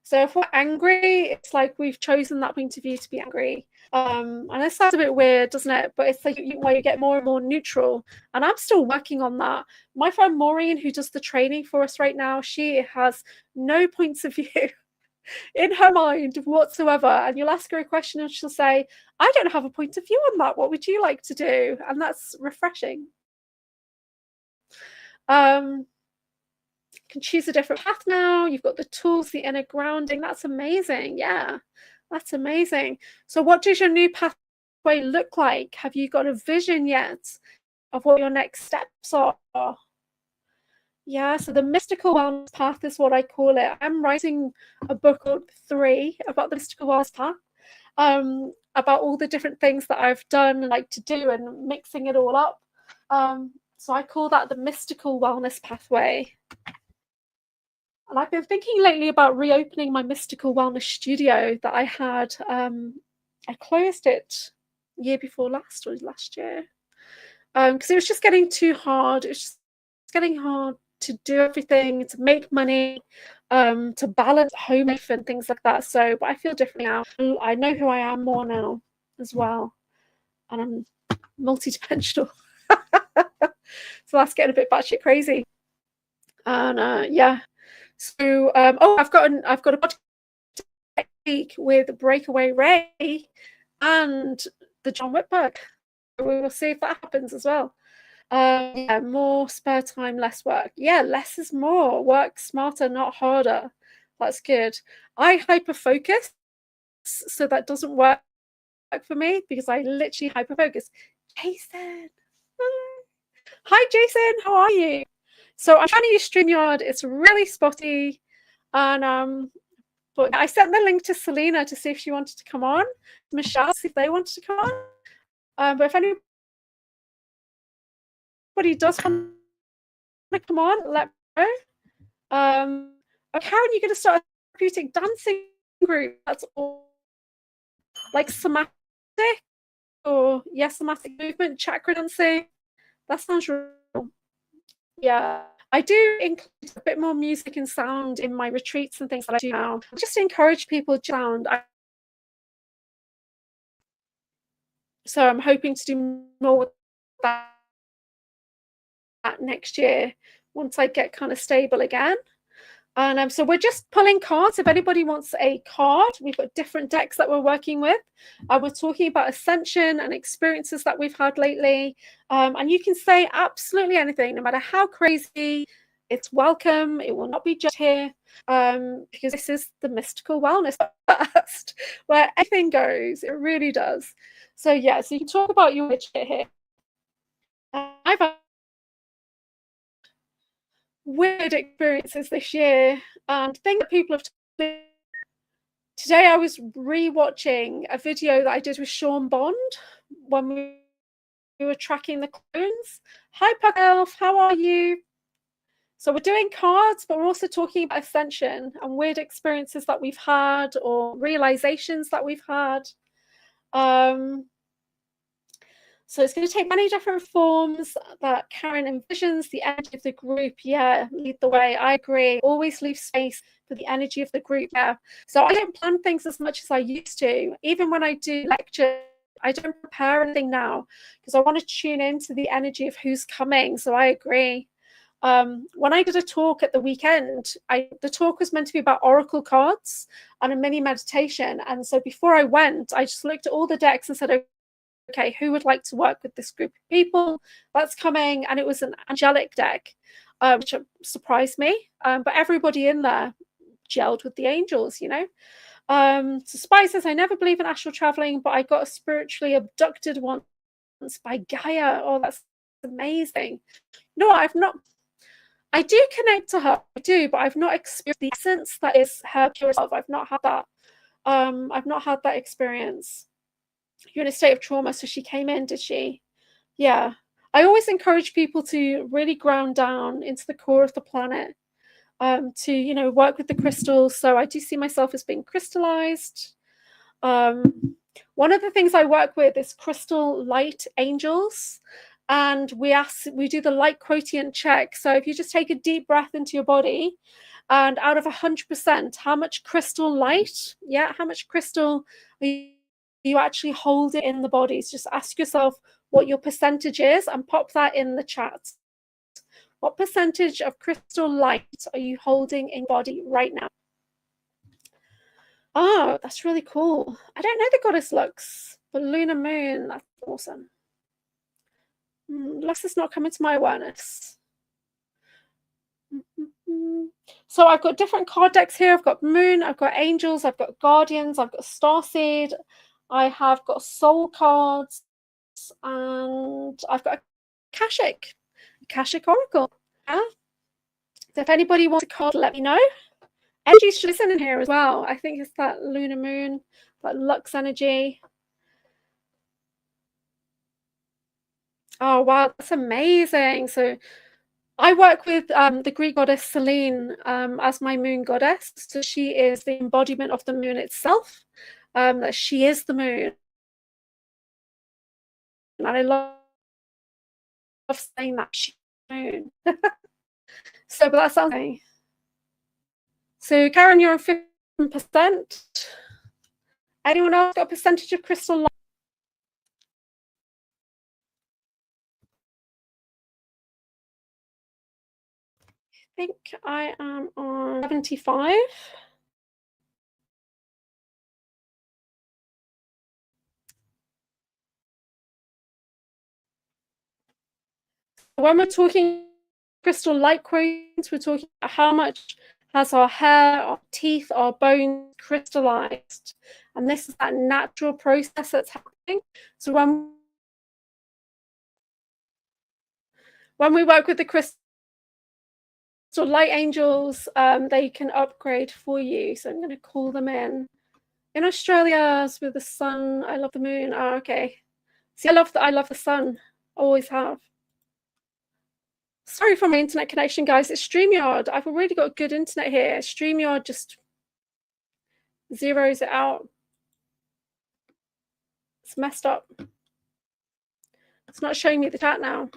Speaker 1: So if we're angry, it's like we've chosen that point of view to be angry. And it sounds a bit weird, doesn't it? But it's like where you get more and more neutral. And I'm still working on that. My friend Maureen, who does the training for us right now, she has no points of view in her mind whatsoever. And you'll ask her a question and she'll say, I don't have a point of view on that. What would you like to do? And that's refreshing. Can choose a different path now. You've got the tools, the inner grounding. That's amazing. Yeah, that's amazing. So what does your new pathway look like? Have you got a vision yet of what your next steps are? Yeah, so the mystical wellness path is what I call it. I'm writing a book called 3 about the mystical wellness path, about all the different things that I've done and like to do and mixing it all up. So I call that the mystical wellness pathway. And I've been thinking lately about reopening my mystical wellness studio that I had. I closed it year before last, or last year, because it was just getting too hard. It was just getting hard to do everything, to make money, to balance home life and things like that. So, but I feel differently now. I know who I am more now as well, and I'm multidimensional. So that's getting a bit batshit crazy. And yeah. So, I've got a podcast with Breakaway Ray and the John Whitberg. We will see if that happens as well. Yeah, more spare time, less work. Yeah, less is more. Work smarter, not harder. That's good. I hyper focus, so that doesn't work for me because I literally hyper focus. Jason, hi Jason, how are you? So I'm trying to use StreamYard. It's really spotty, and but I sent the link to Selena to see if she wanted to come on. Michelle, see if they wanted to come on. But if anybody does want to come on, let me know. Karen, you're going to start a therapeutic dancing group. That's all. Like somatic or yes, somatic movement, chakra dancing. That sounds real. Yeah. I do include a bit more music and sound in my retreats and things that I do now. Just to encourage people to sound. So I'm hoping to do more with that next year once I get kind of stable again. And so we're just pulling cards. If anybody wants a card, we've got different decks that we're working with. We're talking about ascension and experiences that we've had lately. And you can say absolutely anything, no matter how crazy. It's welcome. It will not be judged here, because this is the mystical wellness podcast where anything goes. It really does. So yeah, so you can talk about your here. I've had weird experiences this year, and things that people have told me. Today I was re-watching a video that I did with Sean Bond when we were tracking the clones. Hi Puck Elf, how are you? So we're doing cards, but we're also talking about ascension and weird experiences that we've had or realizations that we've had. So it's going to take many different forms that Karen envisions. The energy of the group, yeah, lead the way. I agree. Always leave space for the energy of the group, yeah. So I don't plan things as much as I used to. Even when I do lectures, I don't prepare anything now because I want to tune into the energy of who's coming. So I agree. When I did a talk at the weekend, the talk was meant to be about oracle cards and a mini meditation. And so before I went, I just looked at all the decks and said, okay, who would like to work with this group of people that's coming? And it was an angelic deck, which surprised me. But everybody in there gelled with the angels, you know. So Spy says, I never believe in astral traveling, but I got spiritually abducted once by Gaia. Oh, that's amazing. No, I've not. I do connect to her, I do, but I've not experienced the essence that is her pure self. I've not had that. I've not had that experience. You're in a state of trauma, so she came in, did she? Yeah. I always encourage people to really ground down into the core of the planet, to, you know, work with the crystals. So I do see myself as being crystallized. One of the things I work with is crystal light angels, and we do the light quotient check. So if you just take a deep breath into your body, and out of 100%, how much crystal light, how much crystal are you actually hold it in the body? So just ask yourself what your percentage is and pop that in the chat. What percentage of crystal light are you holding in your body right now? Oh, that's really cool. I don't know the goddess Lux, but lunar moon, that's awesome. Lux is not coming to my awareness. So I've got different card decks here. I've got moon, I've got angels, I've got guardians, I've got starseed, I have got soul cards, and I've got Akashic Oracle. Yeah. So if anybody wants a card, let me know. Energy's just in here as well. I think it's that lunar moon, that Lux energy. Oh wow, that's amazing. So I work with the Greek goddess Selene as my moon goddess. So she is the embodiment of the moon itself. That she is the moon. And I love saying that she's the moon. So, but that sounds okay. So Karen, you're on 15%. Anyone else got a percentage of crystal light? I think I am on 75. When we're talking crystal light quotes, we're talking about how much has our hair, our teeth, our bones crystallized. And this is that natural process that's happening. So when we work with the crystal light angels, they can upgrade for you. So I'm going to call them in. In Australia, with the sun, I love the moon. Oh, okay. See, I love the sun. Always have. Sorry for my internet connection, guys. It's StreamYard. I've already got good internet here. StreamYard just zeroes it out. It's messed up. It's not showing me the chat now.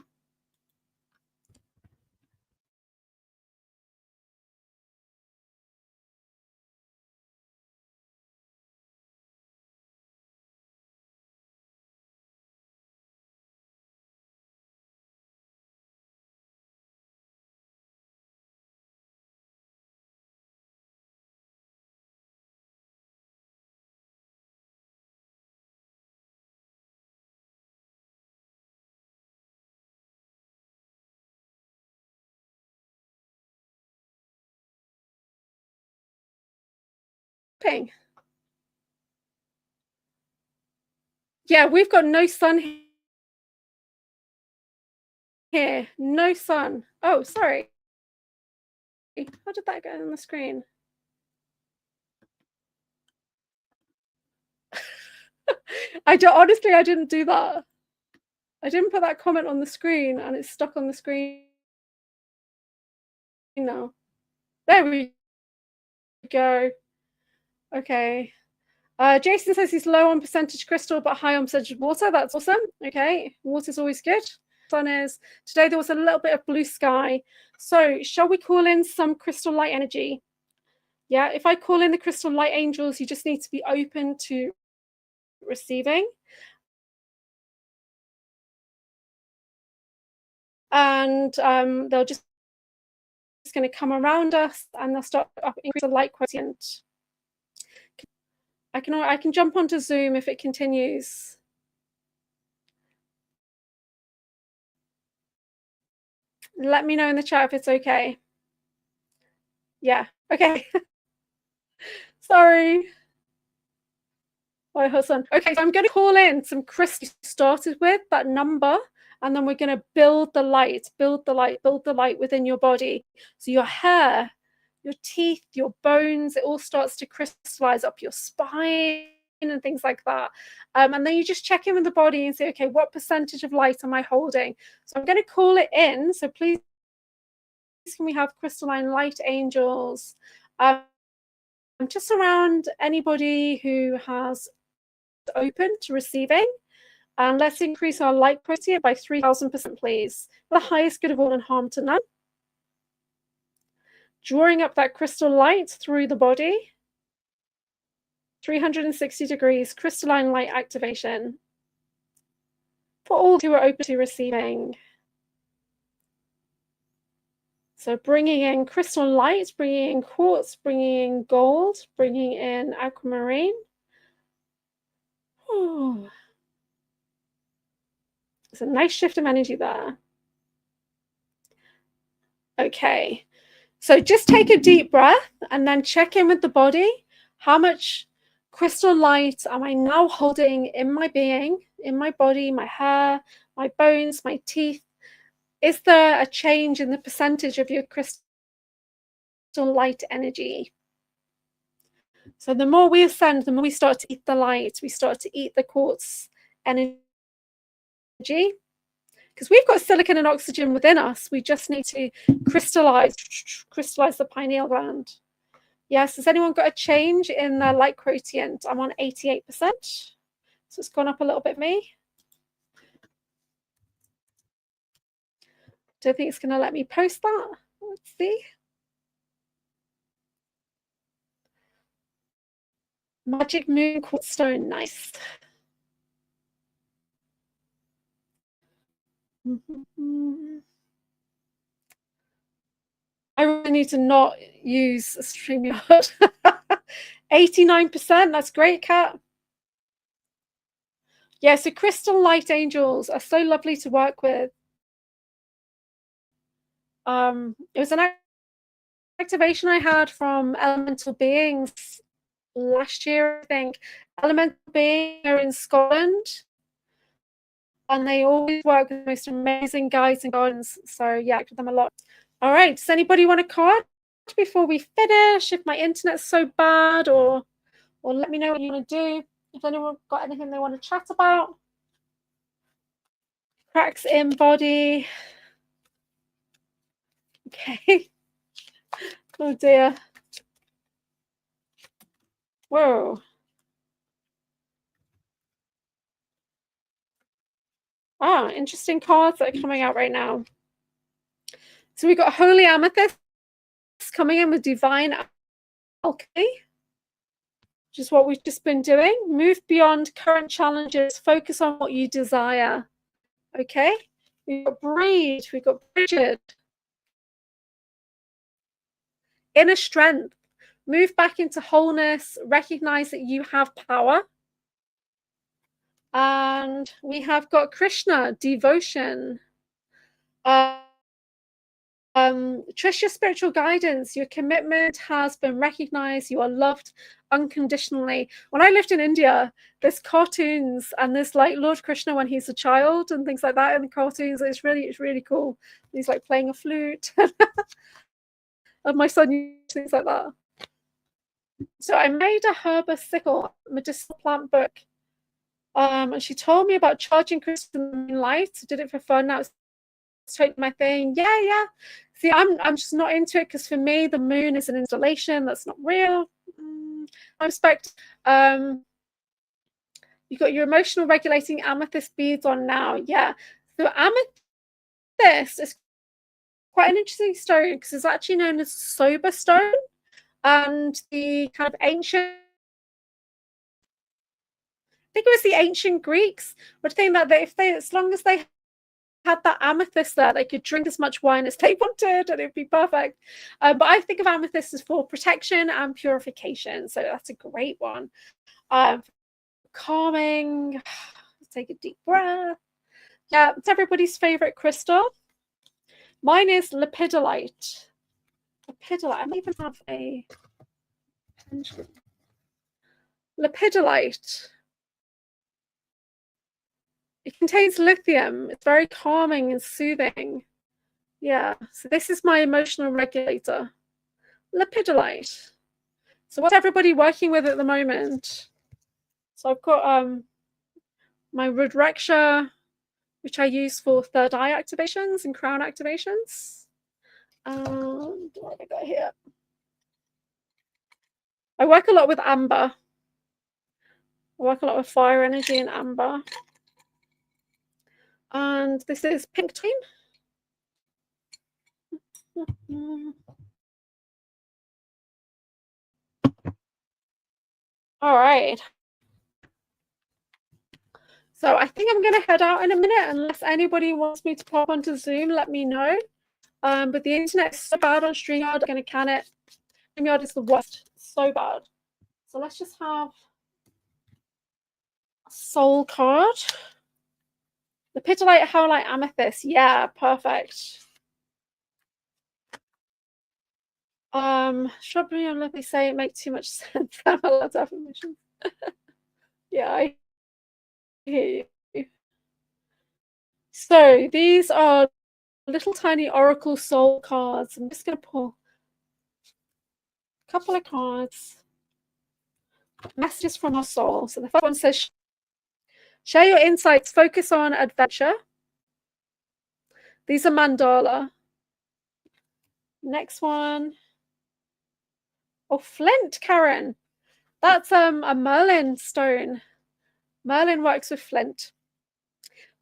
Speaker 1: Ping. Yeah, we've got no sun here. No sun. Oh, sorry. How did that get on the screen? Honestly, I didn't do that. I didn't put that comment on the screen, and it's stuck on the screen now. There we go. Okay. Jason says he's low on percentage crystal, but high on percentage water. That's awesome. Okay. Water's always good. Sun is. Today there was a little bit of blue sky. So shall we call in some crystal light energy? Yeah. If I call in the crystal light angels, you just need to be open to receiving. And they'll just going to come around us, and they'll start to increase the light quotient. I can jump onto Zoom if it continues. Let me know in the chat if it's okay. Yeah. Okay. Sorry. My husband. Okay, so I'm going to call in some crystal started with that number, and then we're going to build the light within your body. So your hair, your teeth, your bones, it all starts to crystallize up your spine and things like that. And then you just check in with the body and say, okay, what percentage of light am I holding? So I'm going to call it in. So please, can we have crystalline light angels just around anybody who has open to receiving? And let's increase our light quotient by 3,000%, please. For the highest good of all and harm to none. Drawing up that crystal light through the body. 360 degrees crystalline light activation for all who are open to receiving. So bringing in crystal light, bringing in quartz, bringing in gold, bringing in aquamarine. Oh, it's a nice shift of energy there. Okay, so just take a deep breath and then check in with the body. How much crystal light am I now holding in my being, in my body, my hair, my bones, my teeth? Is there a change in the percentage of your crystal light energy? So the more we ascend, the more we start to eat the light, we start to eat the quartz energy. Because we've got silicon and oxygen within us, we just need to crystallize the pineal gland. Yes, has anyone got a change in their light quotient? I'm on 88%, so it's gone up a little bit for me. Don't think it's going to let me post that. Let's see. Magic moon quartz stone, nice. I really need to not use StreamYard. 89%, that's great, Kat. Yeah, so crystal light angels are so lovely to work with. It was an activation I had from elemental beings last year, I think. Elemental beings are in Scotland, and they always work with the most amazing guides and guardians. So yeah, I work with them a lot. All right, does anybody want a card before we finish? If my internet's so bad, or let me know what you want to do. If anyone got anything they want to chat about. Cracks in body. Okay. Oh dear. Whoa. interesting cards that are coming out right now. So we've got Holy Amethyst coming in with Divine Alchemy, which is what we've just been doing. Move beyond current challenges. Focus on what you desire. Okay? We've got Breed. We've got Bridget. Inner strength. Move back into wholeness. Recognize that you have power. And we have got Krishna, devotion. Trust your spiritual guidance. Your commitment has been recognized. You are loved unconditionally. When I lived in India, there's cartoons and there's like Lord Krishna when he's a child and things like that in the cartoons. It's really cool. He's like playing a flute. And my son used things like that. So I made a herba medicinal plant book. And she told me about charging crystals in light. I did it for fun. Now it's straight my thing. Yeah. See, I'm just not into it because for me, the moon is an installation that's not real. I respect. You've got your emotional regulating amethyst beads on now. Yeah. So amethyst is quite an interesting stone because it's actually known as sober stone, and the kind of ancient. I think it was the ancient Greeks would think that as long as they had that amethyst there, they could drink as much wine as they wanted and it'd be perfect. But I think of amethyst as for protection and purification, so that's a great one. Calming. Take a deep breath. Yeah, it's everybody's favorite crystal. Mine is lepidolite. I don't even have a lepidolite. It contains lithium. It's very calming and soothing. Yeah, so this is my emotional regulator. Lepidolite. So what's everybody working with at the moment? So I've got my Rudraksha, which I use for third eye activations and crown activations. What have I got here? I work a lot with amber. I work a lot with fire energy and amber. And this is pink tween. All right. So I think I'm going to head out in a minute. Unless anybody wants me to pop onto Zoom, let me know. But the internet is so bad on StreamYard, I'm going to can it. StreamYard is the worst. So bad. So let's just have a soul card. The Lepidolite, Howlite, Amethyst. Yeah, perfect. Shrubbery and Lovely say it makes too much sense. I'm allowed to have permission. Yeah, I hear you. So these are little tiny oracle soul cards. I'm just going to pull a couple of cards. Messages from our soul. So the first one says, share your insights, focus on adventure. These are mandala. Next one. Oh, flint, Karen. That's a Merlin stone. Merlin works with flint.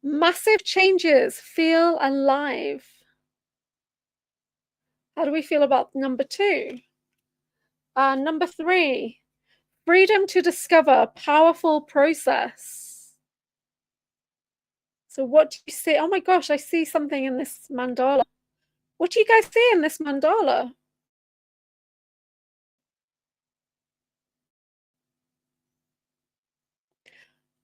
Speaker 1: Massive changes, feel alive. How do we feel about number 2? Number 3, freedom to discover, powerful process. So what do you see? Oh my gosh, I see something in this mandala. What do you guys see in this mandala?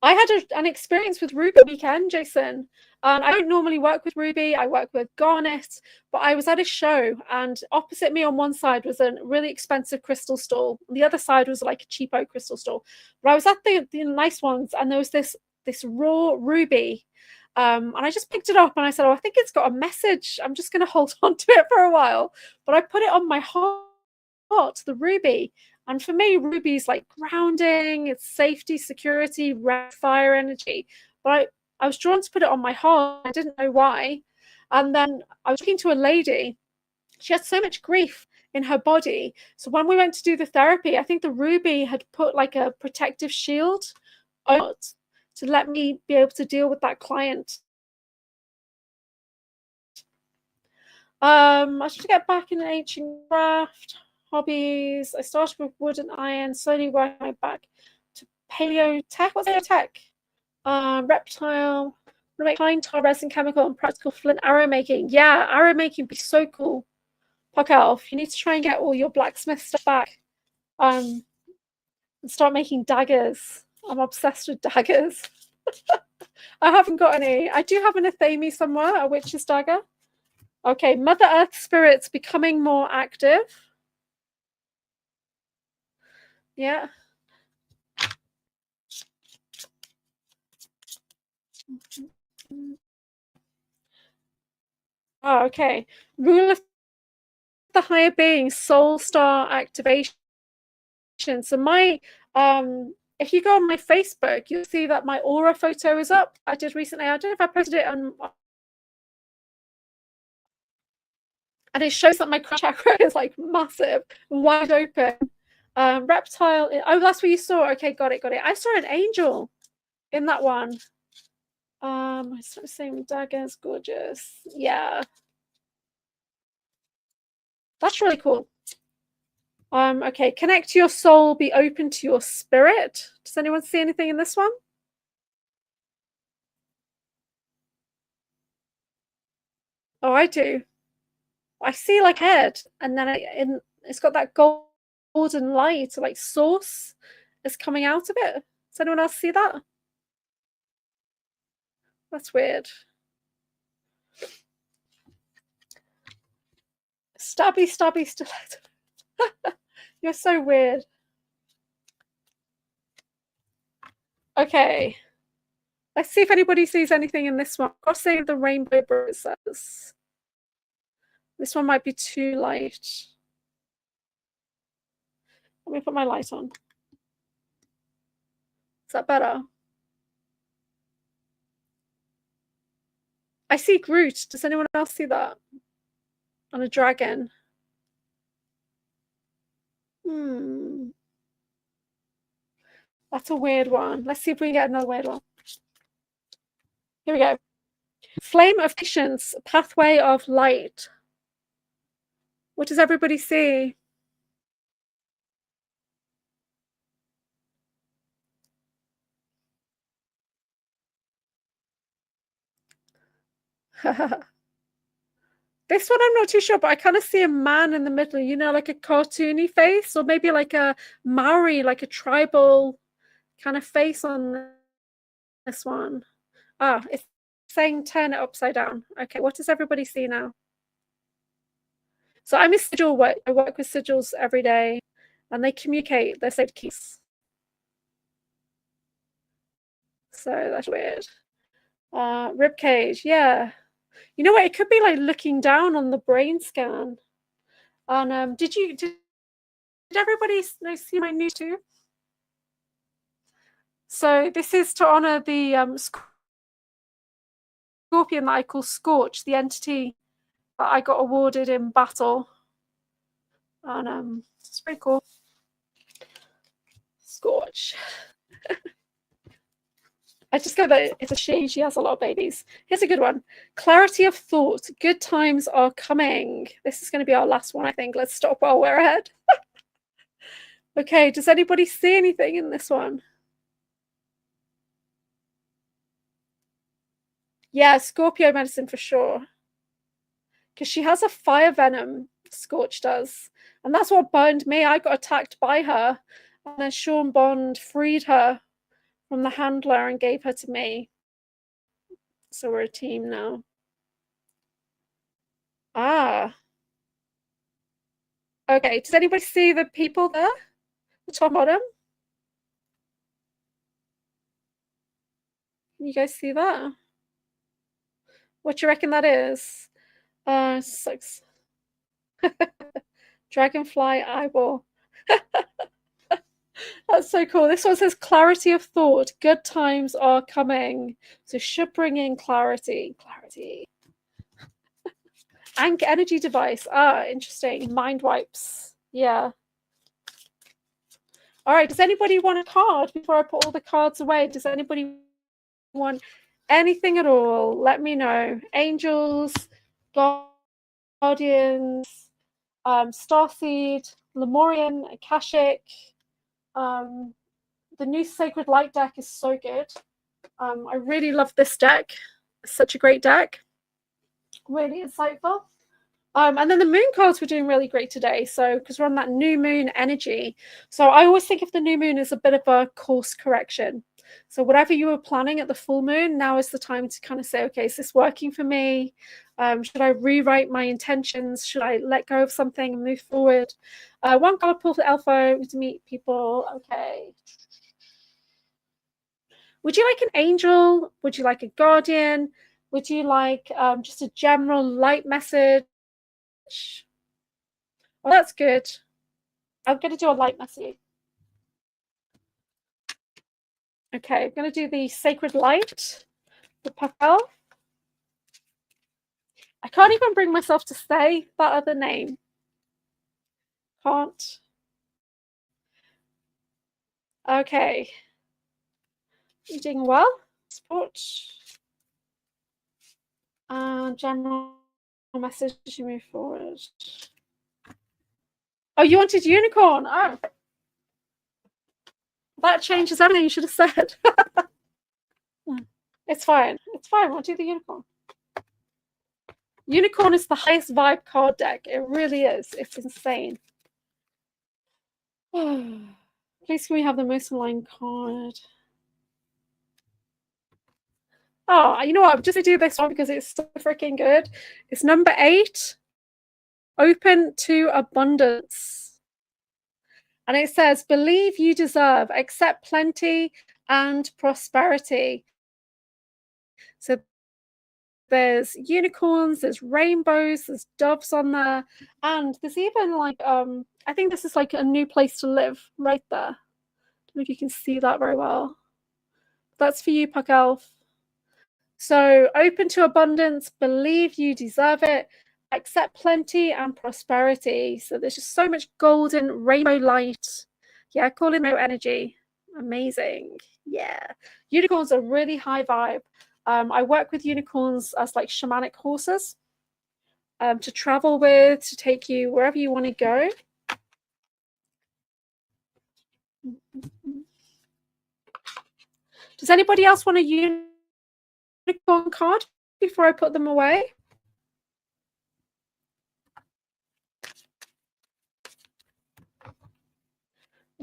Speaker 1: I had an experience with Ruby weekend, Jason. And I don't normally work with Ruby. I work with Garnet. But I was at a show, and opposite me on one side was a really expensive crystal stall. The other side was like a cheapo crystal stall. But I was at the nice ones, and there was this raw ruby. And I just picked it up, and I said, oh, I think it's got a message. I'm just going to hold on to it for a while. But I put it on my heart, the ruby. And for me, ruby's like grounding, it's safety, security, fire energy. But I was drawn to put it on my heart. I didn't know why. And then I was talking to a lady. She had so much grief in her body. So when we went to do the therapy, I think the ruby had put like a protective shield on it to let me be able to deal with that client. I should get back in ancient craft. Hobbies. I started with wood and iron, slowly working my back to paleo tech. What's paleo tech? Reptile. Make fine tar, resin, chemical, and practical flint arrow making. Yeah, arrow making would be so cool. Puck Elf, you need to try and get all your blacksmith stuff back. And start making daggers. I'm obsessed with daggers. I haven't got any. I do have an Athame somewhere, a witch's dagger. Okay, Mother Earth spirits becoming more active. Yeah. Oh, okay. Rule of the higher being, soul star activation. So my if you go on my Facebook, you'll see that my aura photo is up. I did recently. I don't know if I posted it on, and it shows that my crown chakra is like massive, wide open. Reptile. Oh, that's what you saw. Okay, got it. I saw an angel in that one. I started saying daggers, gorgeous. Yeah, that's really cool. Okay, connect to your soul, be open to your spirit. Does anyone see anything in this one? Oh, I do. I see like head, and then it's got that golden light, like source is coming out of it. Does anyone else see that? That's weird. Stabby, stiletto. You're so weird. Okay. Let's see if anybody sees anything in this one. Crossing the rainbow says. This one might be too light. Let me put my light on. Is that better? I see Groot. Does anyone else see that? On a dragon. That's a weird one. Let's see if we can get another weird one. Here we go. Flame of patience, pathway of light. What does everybody see? This one I'm not too sure, but I kind of see a man in the middle, you know, like a cartoony face, or maybe like a Maori, like a tribal kind of face on this one. Ah, it's saying turn it upside down. Okay, what does everybody see now? So I'm a sigil work. I work with sigils every day, and they communicate. They're said keys. So that's weird. Rib cage, yeah. You know what? It could be like looking down on the brain scan. And did everybody see my news too? So this is to honor the scorpion that I call Scorch, the entity that I got awarded in battle. And it's pretty cool. Scorch. I just go that it's a she. She has a lot of babies. Here's a good one. Clarity of thought. Good times are coming. This is going to be our last one, I think. Let's stop while we're ahead. Okay, does anybody see anything in this one? Yeah, Scorpio medicine for sure. Because she has a fire venom, Scorch does. And that's what burned me. I got attacked by her. And then Sean Bond freed her from the handler and gave her to me. So we're a team now. Ah. Okay, does anybody see the people there? The top bottom? Can you guys see that? What do you reckon that is? Sucks. Dragonfly eyeball. That's so cool. This one says clarity of thought. Good times are coming. So should bring in clarity. Ank energy device. Ah, interesting. Mind wipes. Yeah. All right. Does anybody want a card before I put all the cards away? Does anybody want anything at all? Let me know. Angels, God, Guardians, Starseed, Lemurian, Akashic. The new Sacred Light deck is so good. I really love this deck. It's such a great deck. Really insightful. And then the moon cards were doing really great today. So, because we're on that new moon energy. So I always think of the new moon as a bit of a course correction. So whatever you were planning at the full moon, now is the time to kind of say, okay, is this working for me? Should I rewrite my intentions? Should I let go of something and move forward? One card pull for Elfo to meet people. Okay. Would you like an angel? Would you like a guardian? Would you like just a general light message? Well, that's good. I'm going to do a light message. Okay, I'm going to do the Sacred Light, the Papel. I can't even bring myself to say that other name. Can't. Okay. You doing well? Sport. General message as you move forward. Oh, you wanted unicorn. Oh. That changes everything you should have said. It's fine. It's fine. We'll do the unicorn. Unicorn is the highest vibe card deck. It really is. It's insane. Please can we have the most aligned card? Oh, you know what? I'm just going to do this one because it's so freaking good. It's number 8. Open to abundance. And it says, believe you deserve, accept plenty and prosperity. So there's unicorns, there's rainbows, there's doves on there. And there's even like, I think this is like a new place to live right there. I don't know if you can see that very well. That's for you, Puck Elf. So open to abundance, believe you deserve it, accept plenty and prosperity. So there's just so much golden rainbow light. Yeah, call in rainbow energy. Amazing. Yeah. Unicorns are really high vibe. I work with unicorns as like shamanic horses to travel with, to take you wherever you want to go. Does anybody else want a unicorn card before I put them away?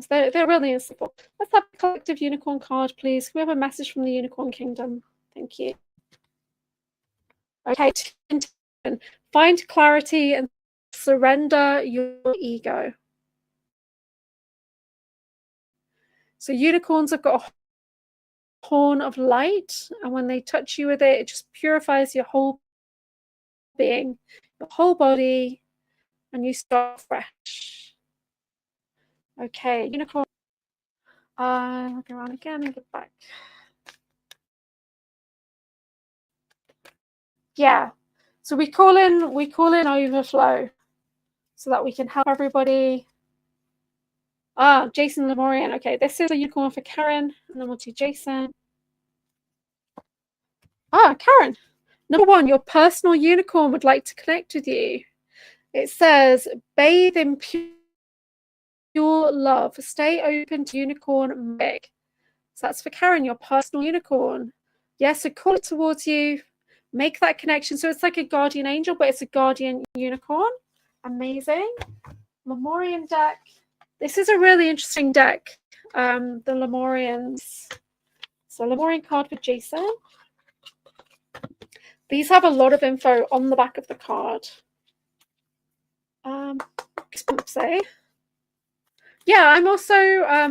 Speaker 1: They're really simple. Let's have a collective unicorn card, please. Can we have a message from the Unicorn Kingdom? Thank you. Okay, find clarity and surrender your ego. So unicorns have got a horn of light, and when they touch you with it, it just purifies your whole being, your whole body, and you start fresh. Okay, unicorn. I'll go around again and get back. Yeah. So we call in overflow so that we can help everybody. Jason Lemorian. Okay, this is a unicorn for Karen, and then we'll do Jason. Karen. Number 1, your personal unicorn would like to connect with you. It says, bathe in pure love. Stay open to unicorn magic. So that's for Karen, your personal unicorn. Yeah, so call it towards you. Make that connection. So it's like a guardian angel, but it's a guardian unicorn. Amazing. Lemurian deck. This is a really interesting deck. The Lemurians. So Lemurian card for Jason. These have a lot of info on the back of the card. Say. Yeah, I'm also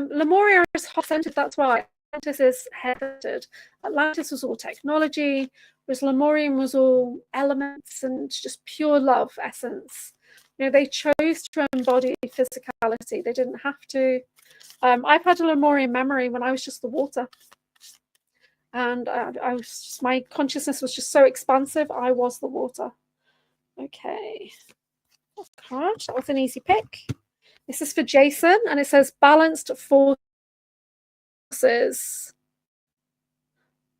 Speaker 1: Lemuria is heart-centered. That's why Atlantis is head-centered. Atlantis was all technology, whereas Lemurian was all elements and just pure love essence. You know, they chose to embody physicality. They didn't have to. I've had a Lemurian memory when I was just the water, and I was just, my consciousness was just so expansive. I was the water. Okay, card. That was an easy pick. This is for Jason, and it says balanced forces.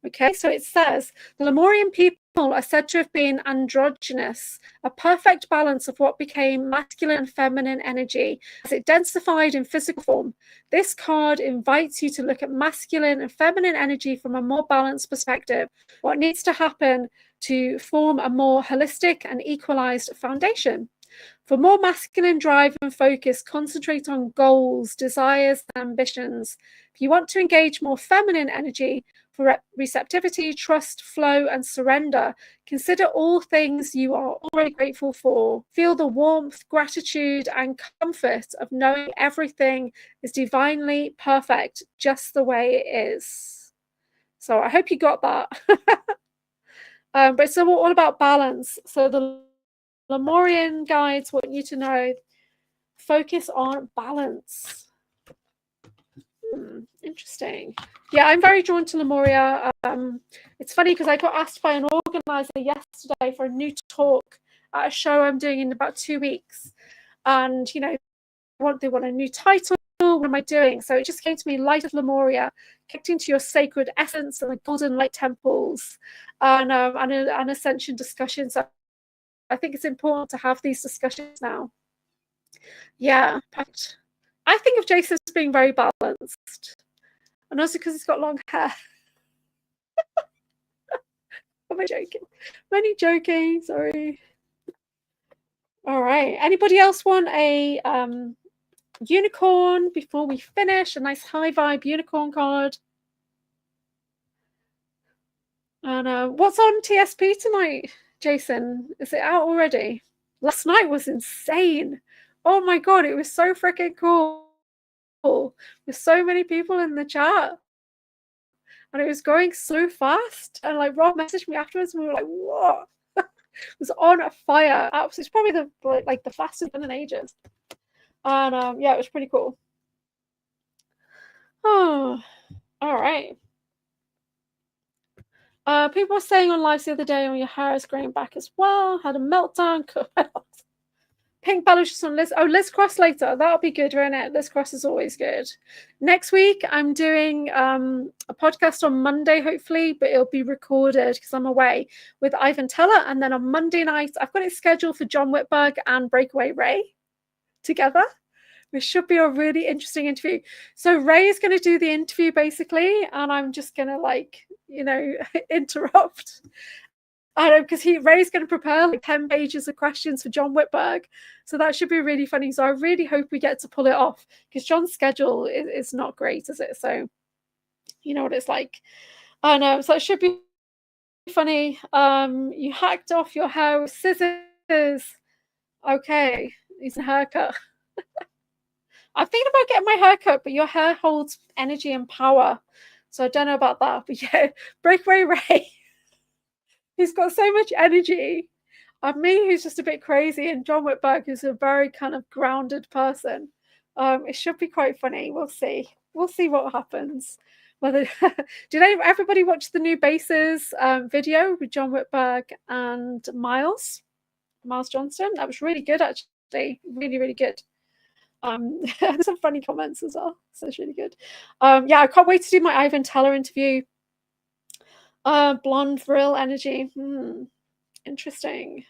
Speaker 1: Okay, so it says the Lemurian people are said to have been androgynous, a perfect balance of what became masculine and feminine energy as it densified in physical form. This card invites you to look at masculine and feminine energy from a more balanced perspective. What needs to happen to form a more holistic and equalized foundation? For more masculine drive and focus, concentrate on goals, desires, and ambitions. If you want to engage more feminine energy for receptivity, trust, flow, and surrender, consider all things you are already grateful for. Feel the warmth, gratitude, and comfort of knowing everything is divinely perfect just the way it is. So I hope you got that. But it's all about balance. So the Lemurian guides want you to know, focus on balance. Interesting. Yeah, I'm very drawn to Lemuria. It's funny because I got asked by an organizer yesterday for a new talk at a show I'm doing in about 2 weeks. And, you know, they want a new title. What am I doing? So it just came to me, Light of Lemuria, connecting to your sacred essence and the golden light temples and an ascension discussion. So I think it's important to have these discussions now. Yeah, perfect. I think of Jason as being very balanced. And also because he's got long hair. Am I joking? I'm only joking, sorry. All right. Anybody else want a unicorn before we finish? A nice high vibe unicorn card. And what's on TSP tonight, Jason? Is it out already? Last night was insane. Oh my god, it was so freaking cool. With so many people in the chat. And it was going so fast. And like Rob messaged me afterwards and we were like, what? It was on fire. It's probably the fastest in ages. And yeah, it was pretty cool. Oh, all right. People were saying on lives the other day, your hair is growing back as well. Had a meltdown. Pink Belush on Liz. Oh, Liz Cross later. That'll be good, won't it? Liz Cross is always good. Next week, I'm doing a podcast on Monday, hopefully, but it'll be recorded because I'm away with Ivan Teller. And then on Monday night, I've got it scheduled for John Whitberg and Breakaway Ray together, which should be a really interesting interview. So Ray is going to do the interview basically, and I'm just going to interrupt. I know, because Ray's going to prepare like 10 pages of questions for John Whitberg. So that should be really funny. So I really hope we get to pull it off because John's schedule is not great, is it? So you know what it's like. I know. So it should be funny. You hacked off your hair with scissors. Okay. It's a haircut. I'm thinking about getting my hair cut, but your hair holds energy and power. So I don't know about that. But yeah, Breakaway Ray. He's got so much energy. Me, who's just a bit crazy, and John Whitberg, who's a very kind of grounded person. It should be quite funny. We'll see. We'll see what happens. Whether did everybody watch the new Bases video with John Whitberg and Miles Johnston? That was really good, actually. Really, really good. There's some funny comments as well. So it's really good. Yeah, I can't wait to do my Ivan Teller interview. Blonde Vril energy. Interesting.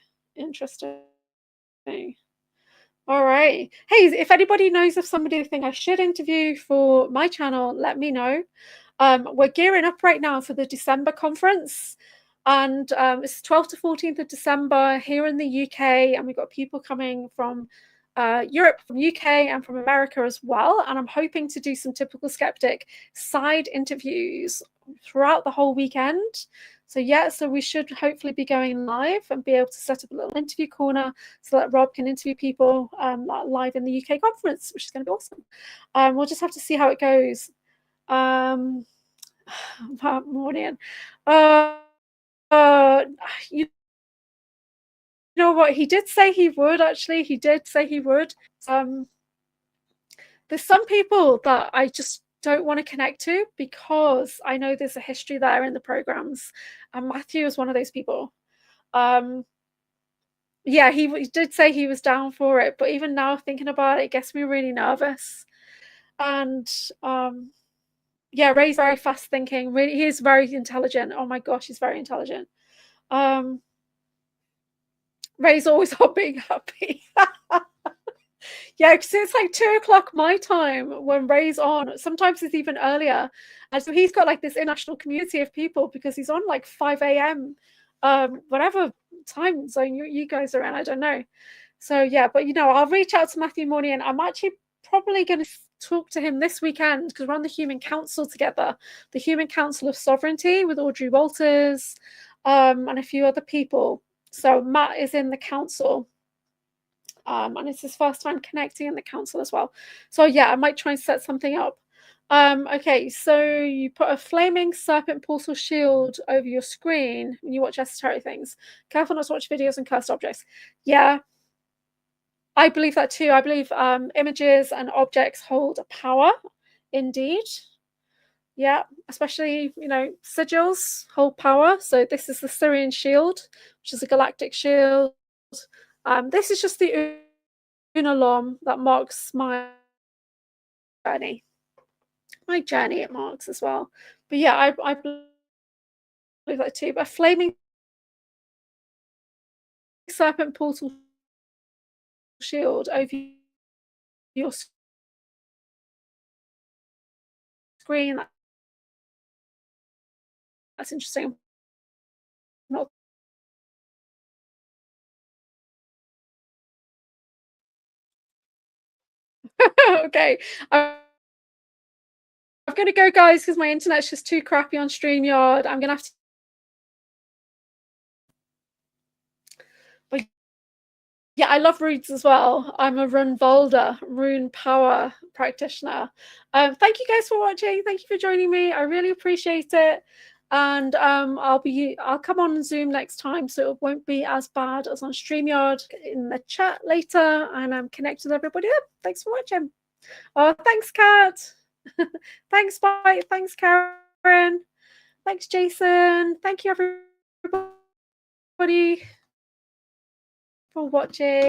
Speaker 1: All right. Hey, if anybody knows of somebody who think I should interview for my channel, let me know. We're gearing up right now for the December conference. And it's 12th to 14th of December here in the UK. And we've got people coming from Europe, from UK, and from America as well. And I'm hoping to do some Typical Skeptic side interviews throughout the whole weekend. So yeah, so we should hopefully be going live and be able to set up a little interview corner so that Rob can interview people live in the UK conference, which is going to be awesome. We'll just have to see how it goes. Morning. You know what? He did say he would, actually. He did say he would. There's some people that I just don't want to connect to because I know there's a history there in the programs. And Matthew is one of those people. Yeah, he did say he was down for it. But even now, thinking about it, it gets me really nervous. And yeah, Ray's very fast thinking. Really, he is very intelligent. Oh my gosh, he's very intelligent. Ray's always being happy. Yeah, because it's like 2 o'clock my time when Ray's on. Sometimes it's even earlier. And so he's got like this international community of people because he's on like 5 a.m. Whatever time zone you guys are in, I don't know. So yeah, but I'll reach out to Matthew Morney, and I'm actually probably going to talk to him this weekend because we're on the Human Council together, the Human Council of Sovereignty with Audrey Walters, and a few other people. So Matt is in the council. And it's his first time connecting in the council as well. So yeah, I might try and set something up. Okay, so you put a flaming serpent portal shield over your screen when you watch esoteric things. Careful not to watch videos and cursed objects. Yeah, I believe that too. I believe images and objects hold power, indeed. Yeah, especially, sigils hold power. So this is the Syrian shield, which is a galactic shield. This is just the Unalom that marks my journey. My journey it marks as well. But yeah, I believe that too. But a flaming serpent portal shield over your screen. That's interesting. Not okay. I'm gonna go, guys, because my internet's just too crappy on StreamYard. I'm gonna have to. But yeah, I love runes as well. I'm a rune Volder, rune power practitioner. Thank you guys for watching. Thank you for joining me. I really appreciate it. And I'll come on Zoom next time, so it won't be as bad as on StreamYard. In the chat later, and I'm connected with everybody there. Thanks for watching. Oh, thanks, Kat. Thanks, bye. Thanks, Karen. Thanks, Jason. Thank you, everybody, for watching.